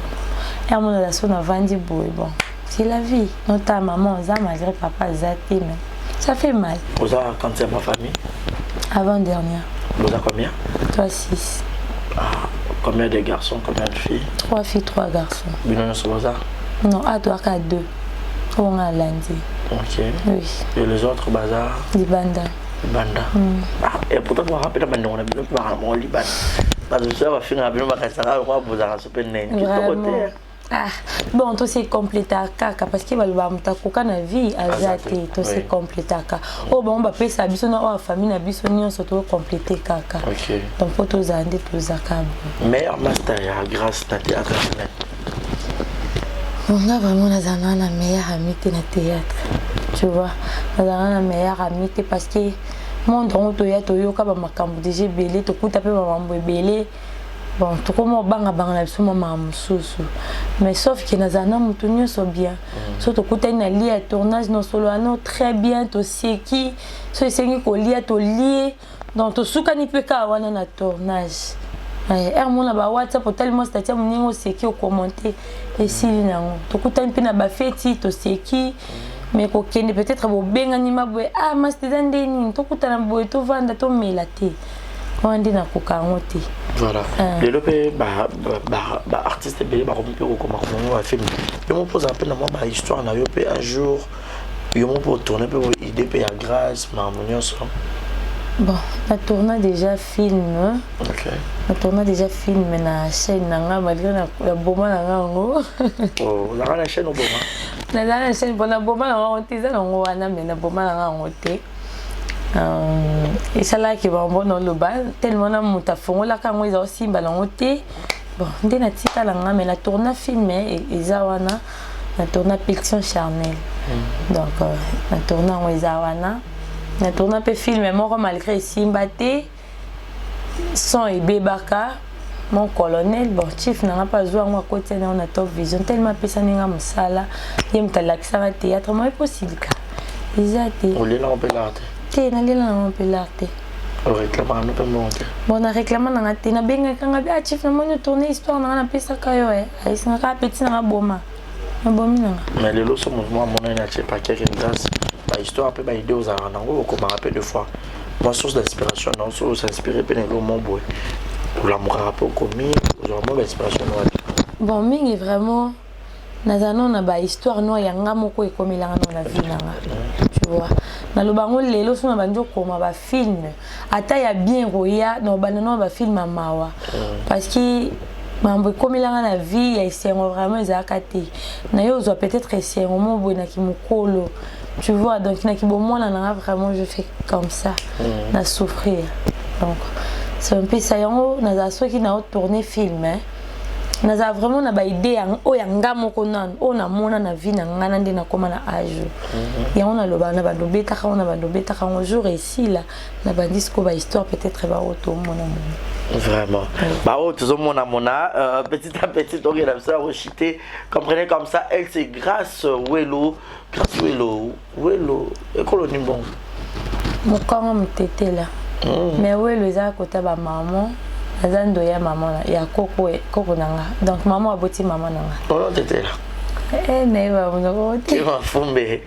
Et à mon la son a vendu boy bon. C'est la vie. Notre maman ça malgré papa zaté mais ça fait mal. Vous avez quand c'est ma famille? Avant-dernière. Vous avez combien? 3, 6. Combien de garçons, combien de filles? 3 filles, 3 garçons. Binon sur vous? Non, à toi qu'à 2. On a lundi. Ok. Oui. Et les autres bazar? Libanda. Libanda. Et pourtant, vous vous rappelez, on a bien au Liban. Parce que ça va finir à bien, on va vous avoir ce peine. Vraiment. Ah, bon, tout c'est complété kaka parce que balba mutakoka na vie azate tout c'est complété kaka. Oh bon, ba pesa biso na famille na biso nyonso to complété kaka. OK. Donc pour tous ande tous akab. Meilleur master grâce à théâtre. On a vraiment la meilleure amitié na théâtre. Tu vois, la meilleure amitié parce que mon don to ya to yo ka ba makambo déjà belé to kuta pe ba mambo belé. Bon, tout comme on banga na biso mama mususu. Mais sauf que nazana mutu nyonso bien. Surtout kuta na lié tournage non solo ano très bien to seki. So esengi ko lié to lié donc to suka ni pe ka wana na tournage. Mon ba WhatsApp tellement statut mon ningo seki au commenter et si nango. To kuta ni pe na ba feti to seki. Mais ko kende peut-être bo benga ni mabwe ah master ndeni to kuta na boy to vanda to melate. Voilà. Le lopé artiste belé ba rompe ko comment on film. Je me pose un peu dans ma histoire na yo pe un jour yo me pour tourner peu idée pe à grâce harmonieux. Bon, la tourna déjà film. OK. La tourna déjà film na chaîne nanga malgré la boma nanga ngo. Oh, la chaîne au boma. La chaîne bona boma na on tiza ngo wana mais na boma nanga ngote. Et ça là qui va bon dans le bal tellement na mutafongo la kango ils aussi balongote bon ndena tika la nga mais la tourna filmé et zawana la tourna fiction charnel donc la tourna ngo zawana la tourna pe filmé moko malgré simbate son et bebaka mon colonel bon chief n'a pas joué moi côté na on a top vision tellement pesa ninga musala yem talakisa na théâtre moi possible ka izate on là on peut l'art na lila na pelarte o réclama no pe monter bon na réclama na ngate na benga kanga ba chief na monyo tourner histoire na pesa kayo ai singa ka petit na boma na bomi na mais le loso mouvement mon na che pa quelque grâce ba histoire pe ba idée aux arana ngo ko ma rappel deux fois ma source d'inspiration non so s'inspirer pe le mon boy pour l'amour rapport commis vraiment l'inspiration bon mingi vraiment nazano na ba histoire no yanga moko ekomelanga na vie nanga tu vois na lobango lelo sona banjo koma ba film ata ya bien roya no banano ba film mawa parce que mambo ekomelanga na vie ya isengo vraiment ezakati na yo zo peut-être isengo mo bona ki mukolo tu vois donc na ki bomona na vraiment je fais comme ça na souffrir donc c'est un peu ça yango na za soki na tourner film hein naza vraiment na ba idée o ya ngamo ko nan o na mona na vie na ngana ndi na koma na âge ya on a le bana ba dobeta ka on a ba dobeta ka un jour ici là na ba disco ba histoire peut-être ba auto mona vraiment ba auto zo mona mona petit à petit on regarde ça rechiter comprenez comme ça elle c'est grâce Welo et colonie bon mon quand me tété là mais Welo za ko ta ba maman azando ya maman ya koko nanga donc maman aboti maman nanga on était là ne va mon côté tu vas fumber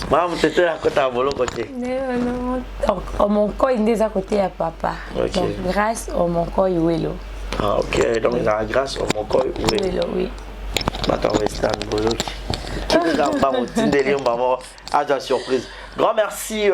maman était là côté bolo côté non donc mon corps il est à côté à papa donc grâce au mon corps Welo ah OK donc la grâce au mon corps Welo oui attends Western bolo qui nous pas routine délire maman à ta surprise grand merci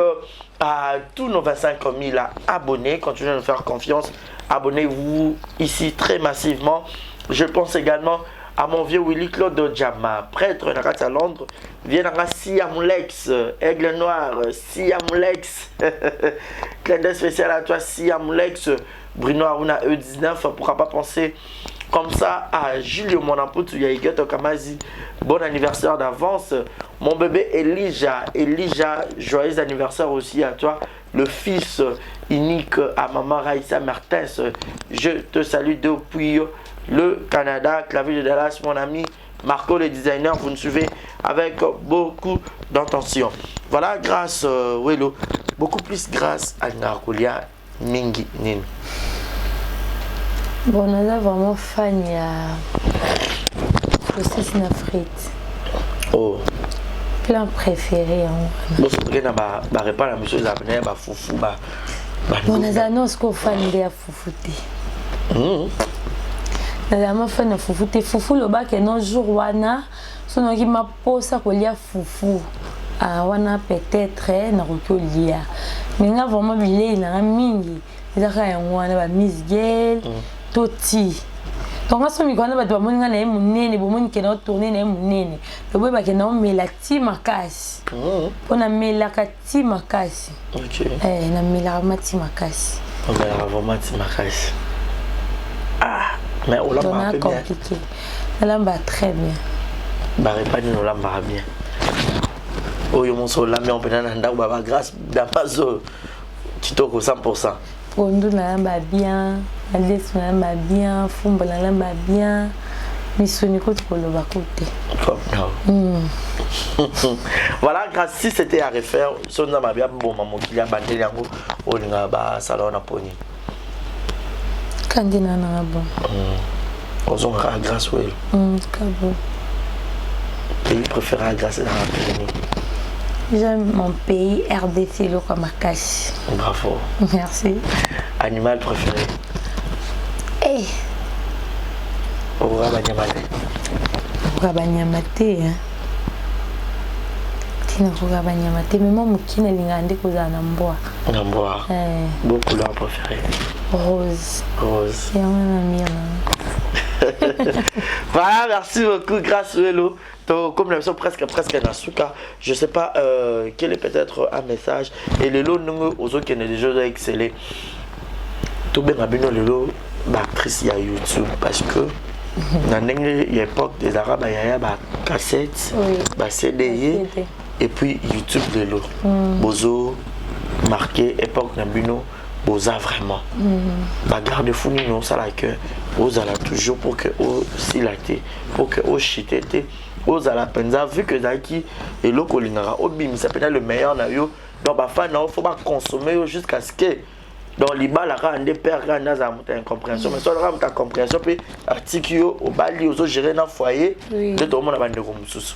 à tous nos 25 000 abonnés continuez de nous faire confiance. Abonnez-vous ici très massivement. Je pense également à mon vieux Willy Claude Djama, prêtre à Londres. Viens à Siamlex, Aigle Noir, Siamlex. Clin d'œil spécial à toi, Siamlex. Bruno Aruna E19. Pourquoi pas penser comme ça à Julio Monamputu Yaïgeto Kamazi. Bon anniversaire d'avance. Mon bébé Elijah, joyeux anniversaire aussi à toi. Le fils unique à maman Raïssa Martins. Je te salue depuis le Canada, Clavier de Dallas, mon ami Marco le designer. Vous nous suivez avec beaucoup d'intention. Voilà, grâce Welo, beaucoup plus grâce à Narkolia Mingi Nin. Bon, on a vraiment fan il y a frites. Oh. Plein préféré bon c'est que na répa la monsieur zabné ba fufu ba bon nazano ko fan de ya fufuté nazama fan na fufuté fufu lo ba ke no jour wana sono ki ma posa ko lia fufu ah wana peut-être na ko lia mais nga vraiment bilé na mingi ezaka ya wana ba Miss Girl toti donc aso mikwana bato bamoni nga na ye monene bomoni kena otourne na ye monene loboye bakenda omela ti makasi mpona melaka ti makasi namelaka ma ti makasi omelaka vraiment ti makasi mais olambaka mpe compliqué nalambaka très bien barepa nini olambaka bien oyo moso olambi mpena na ndako baba grâce dapazo kitoko 100%. Pondu nalamba bien, Alesu nalamba bien, Fumba nalamba bien, Misoni kote koloba kote. Voilà, grâce si c'était à refaire, si on a bien bon maman qui a bandé yango, on a ba salon na poni. Kandina na bon. On a grâce oui. Kabo. Pays préféré à grâce dans la Pologne. J'aime mon pays, RDC, le Kamakashi. Bravo. Merci. Animal préféré? Eh. Ourabanyamate. Ourabanyamate, hein. Tina Ourabanyamate, mais moi, je ne sais pas Namboa. Namboa. Beau couleur préférée? Rose. Rose. C'est un ami. Voilà, merci beaucoup, grâce Welo. Donc, comme l'émission presque Nasuka, je sais pas quel est peut-être un message. Et le lot, nous, aux autres qui ont déjà excellé. Tout bien, le lot, actrice il y a YouTube parce que dans l'époque des Arabes, il y a des cassettes, des CD, et puis YouTube le lot. Bozo, marqué époque Nabino. Boza vraiment. Garde-fou, nous, ça la que vous allez toujours pour que vous silatez, pour que vous chitez. Aux à la penza vu que Zaki et l'okolinara au bim ça peut être le meilleur na yo donc ba fan faut pas consommer jusqu'à ce que dans liba la rende père là na monter incompréhension mais ça la ta compréhension puis article au bali aux gérer dans foyer de tout le monde a bande comme sous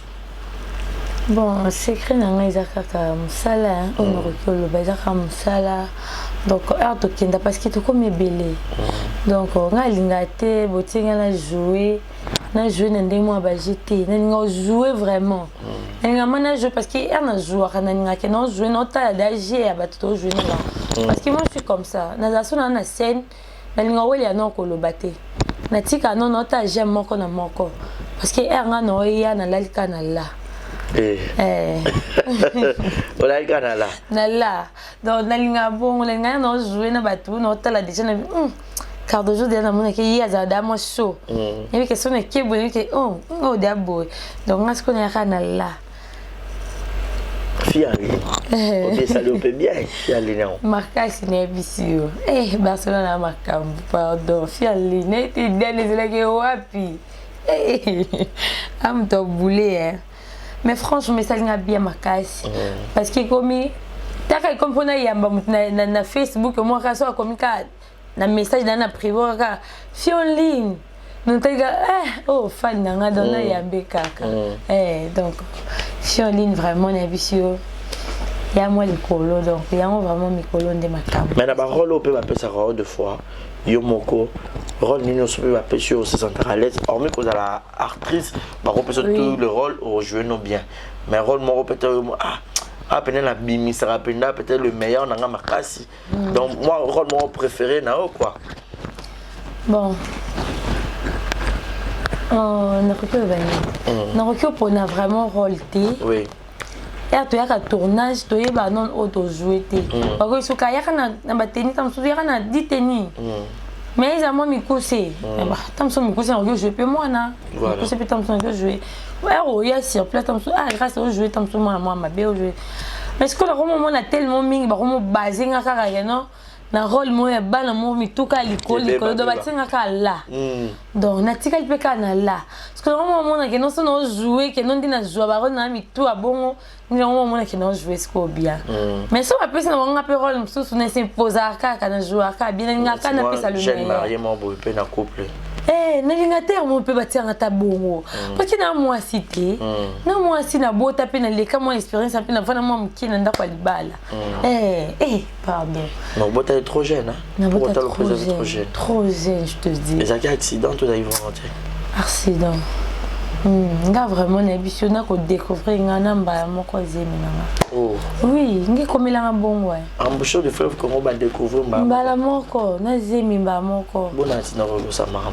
bon secret na nga kaka musala on recule ba zaka musala donc arto kenda parce que tout comme belé donc nga lingate botinga la jouer na jouer na ndemo ba jeter na jouer vraiment na mana jouer parce que na jouer na nga na jouer na ta danger ya bato jouer na parce que moi je suis comme ça na zaso na scène na linga weli ya non ko lo baté na tika non ta j'aime moko na moko parce que nga no ya na lalika na la voilà il y là nala donc nalinga bon nalinga no jouer na bato no tala déjà na car de jour dernier mon qui y a za mo show et puis question est que bon que oh d'abo donc est-ce qu'on est à là fiali ok ça le peut bien fiali non marquage n'est bisio Barcelone a marqué pardon fiali n'est dernier là que wapi am to bouler mais franchement ça n'a bien marqué parce que comme t'as comprendre yamba na Facebook moi quand ça comme na message dans la privé ka fi en ligne nous tega oh fan nga dona yambe kaka donc fi en ligne vraiment na bisio ya moi les colo donc ya vraiment mes colo de makambo mais na ba rôle peut ba pesa rôle de fois yo moko rôle ni no se peut ba pesa au centraliste hormis que la actrice ba repose tout le rôle au jouer non bien mais rôle mo peut-être peut-être la bimi ça peut-être le meilleur dans ma classe donc moi rôle mon préféré na quoi bon na recule pour na vraiment rôle té oui et tu as un tournage tu es non auto jouer té parce que suka ya kana na bateni tam su ya kana diteni mais ils ont mis coussé tam so mi coussé on jouer peu moi na coussé peut tam so jouer ouais il y a sur place tam so grâce au jouer tam so moi ma bé jouer mais ce que le moment on a tellement mingi ba comme basé nga kaka non na rôle moi ba na mo mi tuka likolo do batinga ka là donc na tika il peut kana là parce que le moment on a que non so no jouer que non dina jouer ba na mi tout a bon ni le moment on a que non jouer ce ko bien mais ça après ça on a peu rôle sous ne s'imposer ka na jouer ka bien nga ka na pesa le meilleur jeune marié mon beau pe na couple nalingateur mon peut bâtir un tabongo parce que na moi cité na moi si na bota pe na leka moi expérience pe na vana moi mkina nda kwa libala pardon non bota est trop jeune hein bota trop jeune je te dis les accidents tout arrive volonté accident nga vraiment na biso na ko découvrir nga namba moko zemi nga oui ngi komela nga bongo embouchure de fleuve Congo ba découvrir mbala moko na zemi mba moko bona tina ko sa mama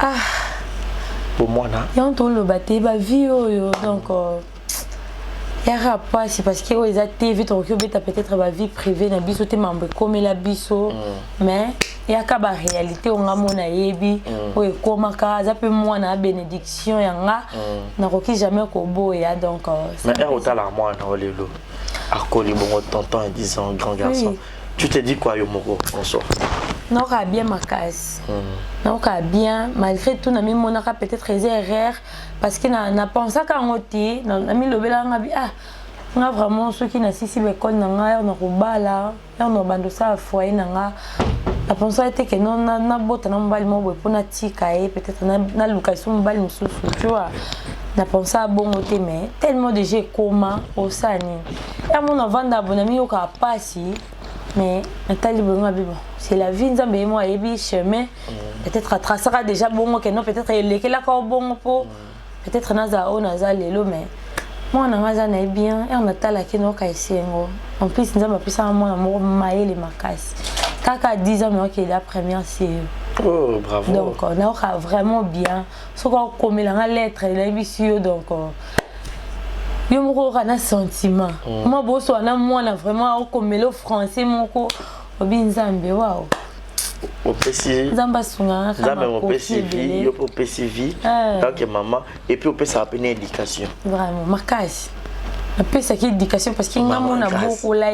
Ah. Pour moi, là. Il y a un tour le bâti, bah vie donc. Il y a pas c'est parce que les TV ton que peut-être ma vie privée na biso te membre comme la biso mais il y a ka réalité on a mon ayebi o ekoma ka za pe moi na bénédiction yanga na roki jamais ko boya donc mais er otala moi na olelo akoli bon tonton et 10 ans grand garçon oui. Tu te dis quoi Yomoko bonsoir non ka bien ma casse non ka bien malgré tout na mi monaka peut-être erreur parce que na pensé qu'en ôté na mi lobela nga bi nga vraiment ceux qui na sisi be kon nga na robala na bando ça foyer nga la pensée était que non na bota na mbali mo bo pona tika et peut-être na location mbali mususu tu vois na pensé à bon ôté mais tellement de j'ai comment au sani et mon vanda bonami o ka passi mais c'est la vie nzambe moi et bi chemin peut-être tracera déjà bon que non peut-être il est là encore bon pour peut-être naza lelo mais moi naza na bien et on a tala ki no ka esengo en plus nzambe pisa moi mo maele makasi kaka 10 ans mais OK la première c'est oh bravo donc on a vraiment bien ce qu'on comme la lettre la bisio donc yo moko kana sentiment moi boso na moi na vraiment comme le français moko obinzambe waouh au PCV zamba sunga zamba au PCV yo au PCV donc maman et puis au PCV ça appelle éducation vraiment marquage un peu ça qui éducation parce qu'il y a mon beaucoup là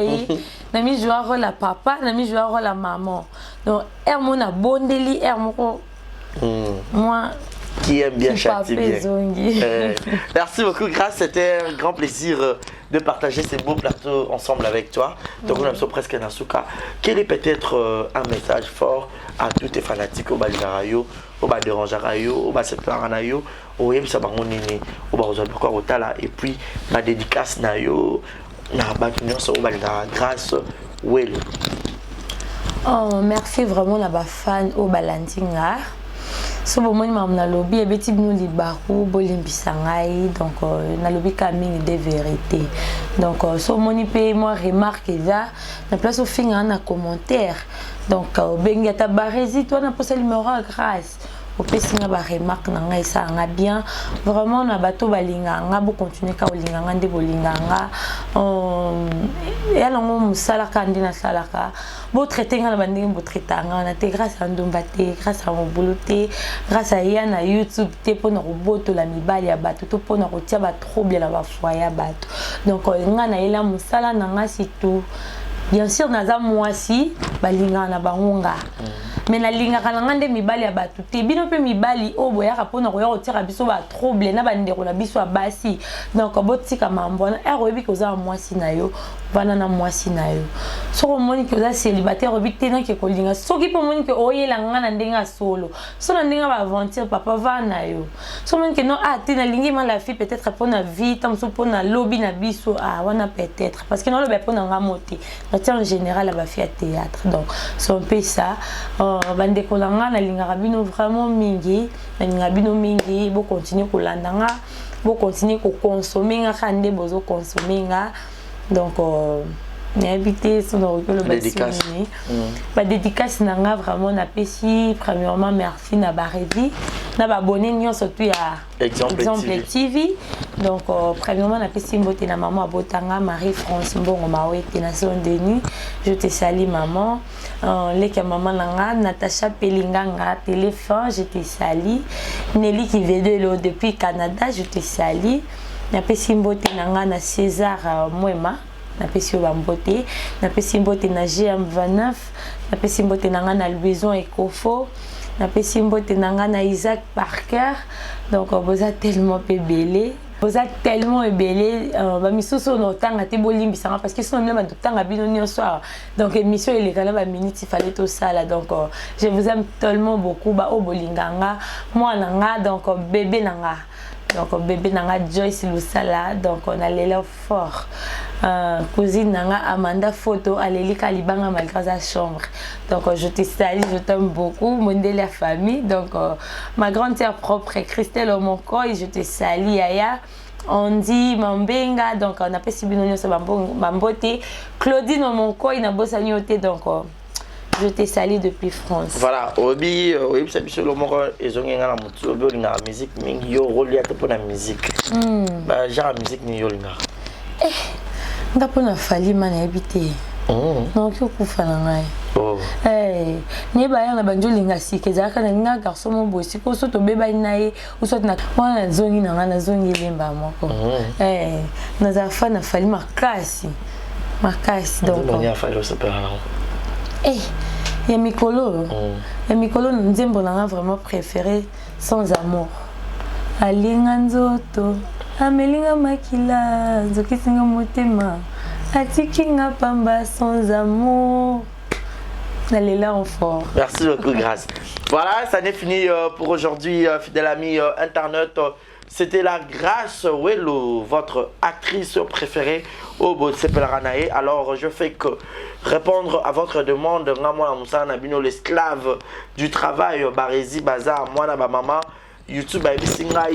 na mi jouer rôle la papa na mi jouer rôle la maman donc er mon a bondeli er moko moi qui aime bien châtie bien. Merci beaucoup, Grâce. C'était un grand plaisir de partager ces beaux plateaux ensemble avec toi. Donc, on a presque un asuka. Quel est peut-être un message fort à tous tes fanatiques au Balingarayo, au Baderangarayo, au Baseparanayo, au Yebsabaronini, au Barozabukwa, au Tala, et puis ma dédicace Nayo, na Batunyon, au Balingara. Grâce, Well. Oh, merci vraiment à ma fan au Balandinga. So bon moi na lobby ebeti bino libaku bolimbisa ngai donc na lobby kaming de vérité donc so moni pe moi remarque ça na place au fin na commentaire donc benga ta barezi toi na posa numéro Grâce au pesinga ba remarque na ngai ça nga bien vraiment na bato balinga nga bo continuer ka olinga nga nde bolinga nga ya longo musala kandi na salaka bo traiter nga na bandinga bo traiter nga na te grâce à ndomba te grâce à mobuluté grâce à ya na YouTube te pona roboto la mibali ya bato to pona rotia ba trouble na ba foyer ya bato donc nga na ela musala na nga surtout bien sûr naza mwasi balinga na bangonga mais na linga kana ngande mibali ya batu te bino pe mibali o boya rapona ko ya otira biso ba trouble na bandeko na biso basi donc botika mambona erobi ko za mwasi na yo bana na mwasi na yo so moni ko za célibataire obi te na ke ko linga so ki po moni ke oyela ngana ndenga solo so na ndenga ba aventure papa va na yo so moni ke non te na lingi ma la fille peut-être pona vie tam so pona lobby na biso wana peut-être parce que non le pona ngamote en général la fille à théâtre donc son peu ça bande kolanga na linga bino vraiment mingi na linga bino mingi bo continuer kolanda nga bo continuer ko consommer nga kande bozo consommer nga donc n'habiter son le dédicace ba dédicace na nga vraiment na pesi premièrement merci na barevi na ba abonné nyo surtout à exemple TV donc premièrement na pesi mbote na maman abotanga Marie-France Mbongo Mawete na son Denis je te salue maman leka maman nanga Natacha Pelinganga téléphone je te salue Nelly qui vient depuis Canada je te salue na pesi mbote nanga na César Mwema na pesi bambote na pesi mbote na GM29 na pesi mbote nanga na Louison Ekofo na pesi mbote nanga na Isaac Parker donc vous êtes tellement belé vous êtes tellement belé ba misusu no tanga te bolimbisa parce que sinon même tanga bino nyonso donc émission il est quand même à minute il fallait tout ça là donc je vous aime tellement beaucoup ba o bolinganga moi nanga donc bébé nanga donc bébé nanga Joyce Lusala donc on a l'élan fort cousine nanga Amanda Photo Alélie Kalibanga malgré sa chambre donc je te salue je t'aime beaucoup mon de la famille donc ma grande sœur propre Christelle Omonko et je te salue Yaya on dit Mambenga donc on a pas si bien sur Bambote Claudine Omonko il n'a pas salué donc Je te salue depuis France. Voilà, Obi, c'est bien le mot ils ont gagné la moto, Obi on a la musique, mais yo rôle y a pour la musique. Bah genre la musique ni yo linga. Nga pona fali mana habité. Non ki okufa na ngai. Ne ba yana banjo linga sike zaka na nga garçon mon boy siko so to beba nae ou so na wana zongi na ngana zongi lemba moko. Na za fa na fali makasi. Makasi donc. On y a fallu se perdre là. Il y a Mikolo. Il y a Mikolo, nous disons vraiment préféré sans amour. Alinga nzoto, amelinga makila, zoki singa motema, atikinga pamba sans amour. Elle est là en fort. Merci beaucoup, grâce. Voilà, ça n'est fini pour aujourd'hui, fidèle ami internet. C'était la Grâce Welo, votre actrice préférée au Botsepelranae. Alors, je fais que répondre à votre demande. Ngamona Moussa Nabino, l'esclave du travail, Barézi Bazar, moi, ma maman, YouTube,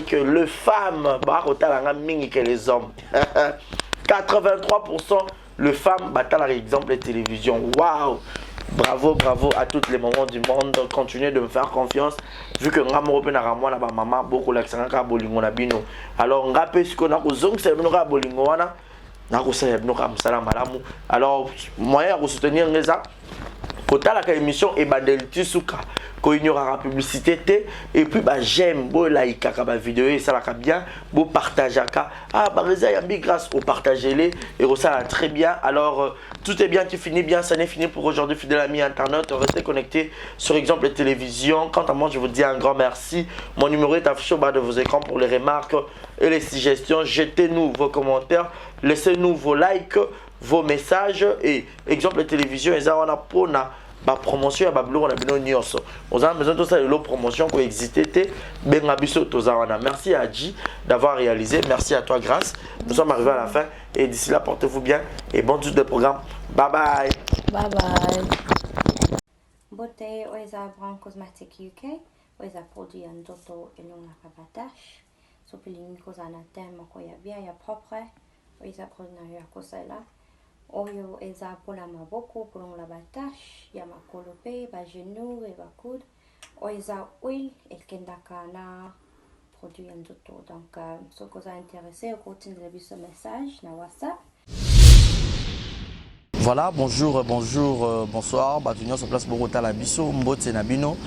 que le femme, que les hommes. 83% le femme, par exemple, les télévisions. Waouh! Bravo, bravo à tous les moments du monde. Continuez de me faire confiance. Vu que nga mo na ramwa na ba maman beaucoup l'accent ka bolingo na bino. Alors nga pe ce qu'on a ko zong se bino ka bolingo wana na ko se bino ka msala malamu. Alors moyen à soutenir ngeza kota la émission et bandel tisuka ko ignorera publicité et puis bah j'aime bo like ka ba vidéo et ça la bien bo partager ka Barézi yambi grâce au partager les et ça va très bien. Alors tout est bien qui finit bien, ça n'est fini pour aujourd'hui, fidèle ami internet. Restez connectés sur Exemple Télévision. Quant à moi, je vous dis un grand merci. Mon numéro est affiché au bas de vos écrans pour les remarques et les suggestions. Jetez-nous vos commentaires, laissez-nous vos likes, vos messages et Exemple Télévision. Et ça, on a pour la promotion, on a besoin de ça, de promotion qui existait. Merci à Adji d'avoir réalisé. Merci à toi, Grâce. Nous sommes arrivés à la fin. Et d'ici là, portez-vous bien et bon suite de programme. Bye bye. Bye bye. Beauté, Oisa Brand Cosmetic UK. Oisa produit un doto et non la cabatache. Sopiling Cosana thème, quoi bien, il y a propre. Oisa produit un cosela. Oyo eza pola maboko pour la batache, ya makolope, ba genou et ba coude. Oeza huile et kendaka na produit un doto. Donc, ce que vous êtes intéressé, vous continuez de ce message na WhatsApp. Voilà, bonjour, bonsoir. Bienvenue sur place Bogota la Bisso, Mbote Nabino.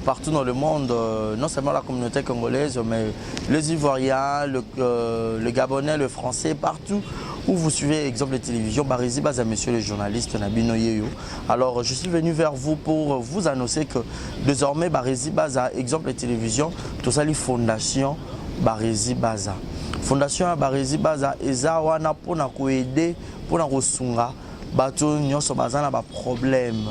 Partout dans le monde, non seulement la communauté congolaise, mais les Ivoiriens, le Gabonais, le Français, partout où vous suivez Exemple Télévision, Barézi Baza, monsieur le journaliste Nabino Yeyo. Alors, je suis venu vers vous pour vous annoncer que désormais, Barézi Baza, Exemple Télévision, tout ça, les fondations Barézi Baza. Fondation Barézi Baza, eza wana pona ko aider, pona ko sunga. Bato nyonso bazana ba problème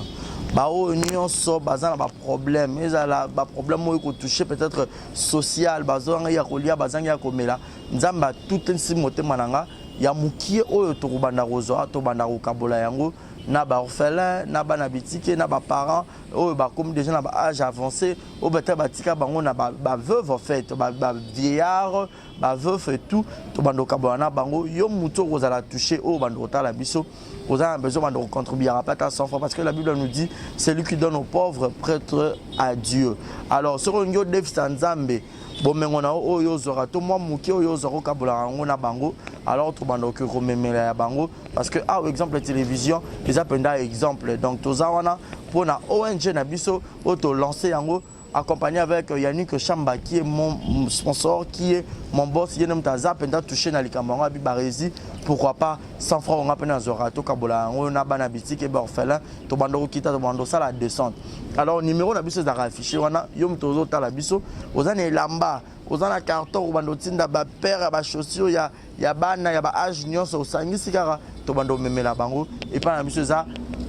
bao nyonso bazana ba problème ezala ba problème oyo ko toucher peut-être social bazanga ya kolia bazanga ya komela nzamba tout nsi motema nanga ya mukie oyo to kubanda kozo to banda ko kabola yango na ba orphelin na ba na bitike na ba parents oyo ba comme déjà na ba âge avancé o beta batika bango na ba veuve en fait ba vieillard ba veuve et tout to banda ko kabola na bango yo muto ko zala toucher o banda ko tala biso. Vous avez besoin de contribuer à pas 100 fois parce que la Bible nous dit c'est lui qui donne aux pauvres prêtre à Dieu. Alors sur un défi Nzambe bon mais on a oyo zora to moi muki oyo zora kabula ngona bango alors to bando que rememela ya bango parce que exemple télévision les appenda exemple donc toza wana pour na ONG na biso auto lancer yango accompagné avec Yannick Chamba qui est mon sponsor, qui est mon boss, qui est touché dans les camarades de Barézi. Pourquoi pas 100 francs on a peine à Zorato, Kabola, on a banabiti qui est orphelin, Tobando Kita, Tobando ça la descente. Alors, numéro de la biso est affiché, on a Yom Tozo Talabiso, aux années Lamba, aux années carton, Tobando Tinda, père, chaussure, il y a Bana, il y a Age, Nyon, au Sangi Sikara, Tobando Memela Bango, et pas la biso ça.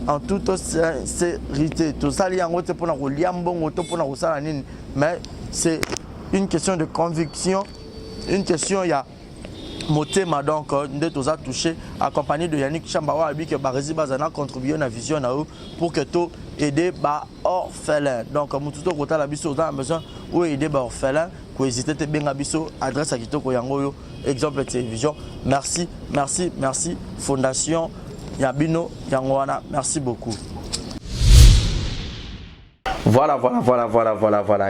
En toute sincérité, tout ça, mais c'est une question de conviction, une question, il y a motema donc nous tous a touché accompagné de Yannick Chambawa que Barézi Bazana contribué à la vision pour que tout aider ba orphelin donc mututo kota la biso a besoin ou aider ba orphelin ko hésiter te benga biso adresse à kitoko yango yo Exemple Télévision. Merci Fondation Yabino Yangwana, merci beaucoup. Voilà.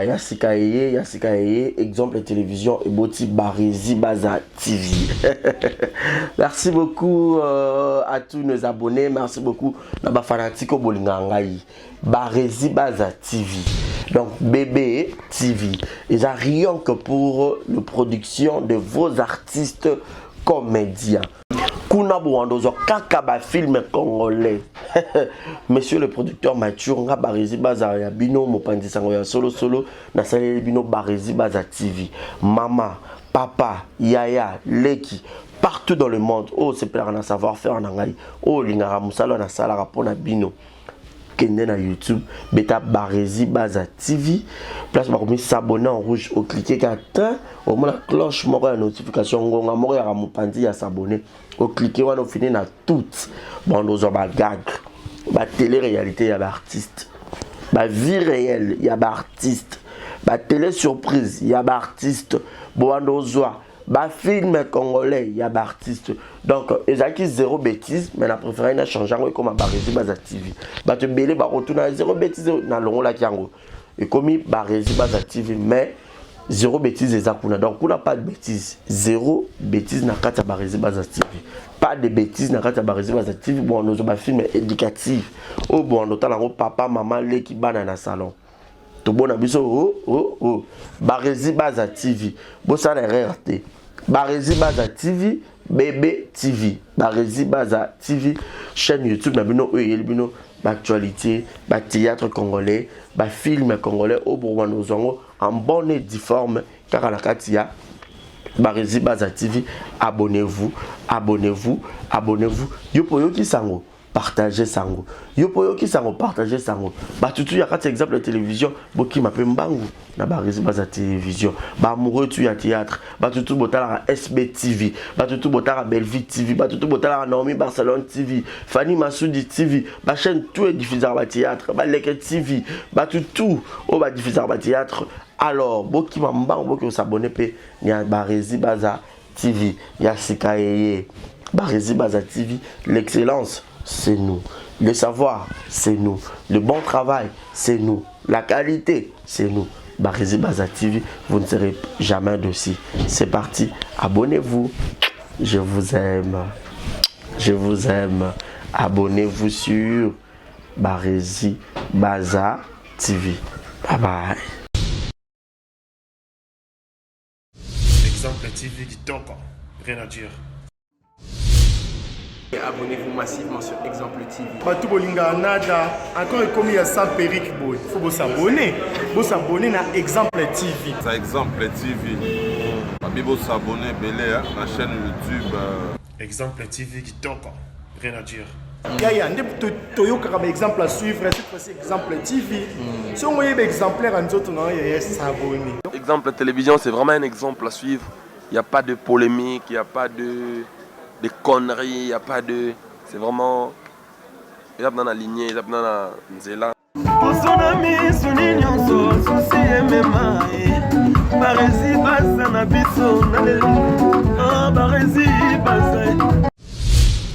Yassika Eye, exemple télévision et Boti Barési Baza TV. Merci beaucoup à tous nos abonnés. Merci beaucoup à Fanatiko Bolingangaï. Barési Baza TV. Donc Bébé TV. Ils ont rien que pour la production de vos artistes comédiens. Kuna Bouandozo Kakaba film congolais. Monsieur le producteur Mathieu nga Barési Baza ya bino mopandi sango ya solo na salé bino Barési Baza TV. Mama, papa, yaya, leki partout dans le monde. Oh c'est plein na savoir-faire en angai. Oh lingara musalo na sala rapona bino. Kende na YouTube, beta Barési Baza TV. Place ba komi s'abonner en rouge au cliquer kata au moins la cloche moko ya notification ngonga moko ya mopandi ya s'abonner. Au cliquer on finit na toutes. Bon nous on ba gag. Ba télé-réalité y a artiste. Ba vie réelle y a artiste. Ba télé surprise y a artiste. Bon nous ba film congolais y a artiste. Donc ezaki zéro bêtise mais la préféré na changer comme Barési Baza TV. Ba te belé ba retourner zéro bêtise na longo la kiango. Et comme Barési Baza TV mais zéro bêtise ezakuna. Donc on n'a pas de bêtise. Zéro bêtise na kata Barési Baza TV. Pas de bêtises na kata Barési Baza TV. Bon nous ba film éducatif. Oh bon notamment papa maman les qui bana na salon. To bon abiso Barési Baza TV. Bon ça na RT. Barési Baza TV, Bébé TV. Barési Baza TV, chaîne YouTube na bino bino actualité, théâtre congolais, film congolais au Bourgogne en bonne et due forme car la katia Barési Baza TV, abonnez-vous. Yopo qui sango partagez sango. Yopo qui sango partagez sango. Tutu ya kati exemple de télévision, boki mape mbangu na Barési Baza télévision. Amoureux tu ya théâtre, tutu botala SB TV, tutu botala Belleville TV, tutu botala Naomi Barcelone TV, Fanny Massoudi TV, chaîne tout est diffuseur ba théâtre, Leke TV, tutu o ba diffuseur ba théâtre. Alors, boki mbangu boki s'abonner pe ya Barési Baza TV, ya Sikaye. Barési Baza TV, l'excellence c'est nous. Le savoir, c'est nous. Le bon travail, c'est nous. La qualité, c'est nous. Barési Baza TV, vous ne serez jamais dessus. C'est parti. Abonnez-vous. Je vous aime. Abonnez-vous sur Barési Baza TV. Bye bye. Exemple TV qui toque. Rien à dire. Et abonnez-vous massivement sur Exemple TV. Batou bolinga nada, encore comme il y a 100 périques boy. Faut vous s'abonner. Vous s'abonner à Exemple TV. C'est Exemple TV. Vous s'abonner belé la chaîne YouTube. Exemple TV qui toque. Rien à dire. Yaya, toyoka comme exemple à suivre, cette fois-ci Exemple TV. Si on voyait exemplaire en autres, non, il s'abonner. Exemple télévision, c'est vraiment un exemple à suivre. Il n'y a pas de polémique, il n'y a pas de conneries, il n'y a pas de... C'est vraiment... Il y a dans la lignée, il y a dans la nzela.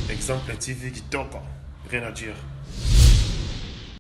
Exemple TV qui toque. Rien à dire.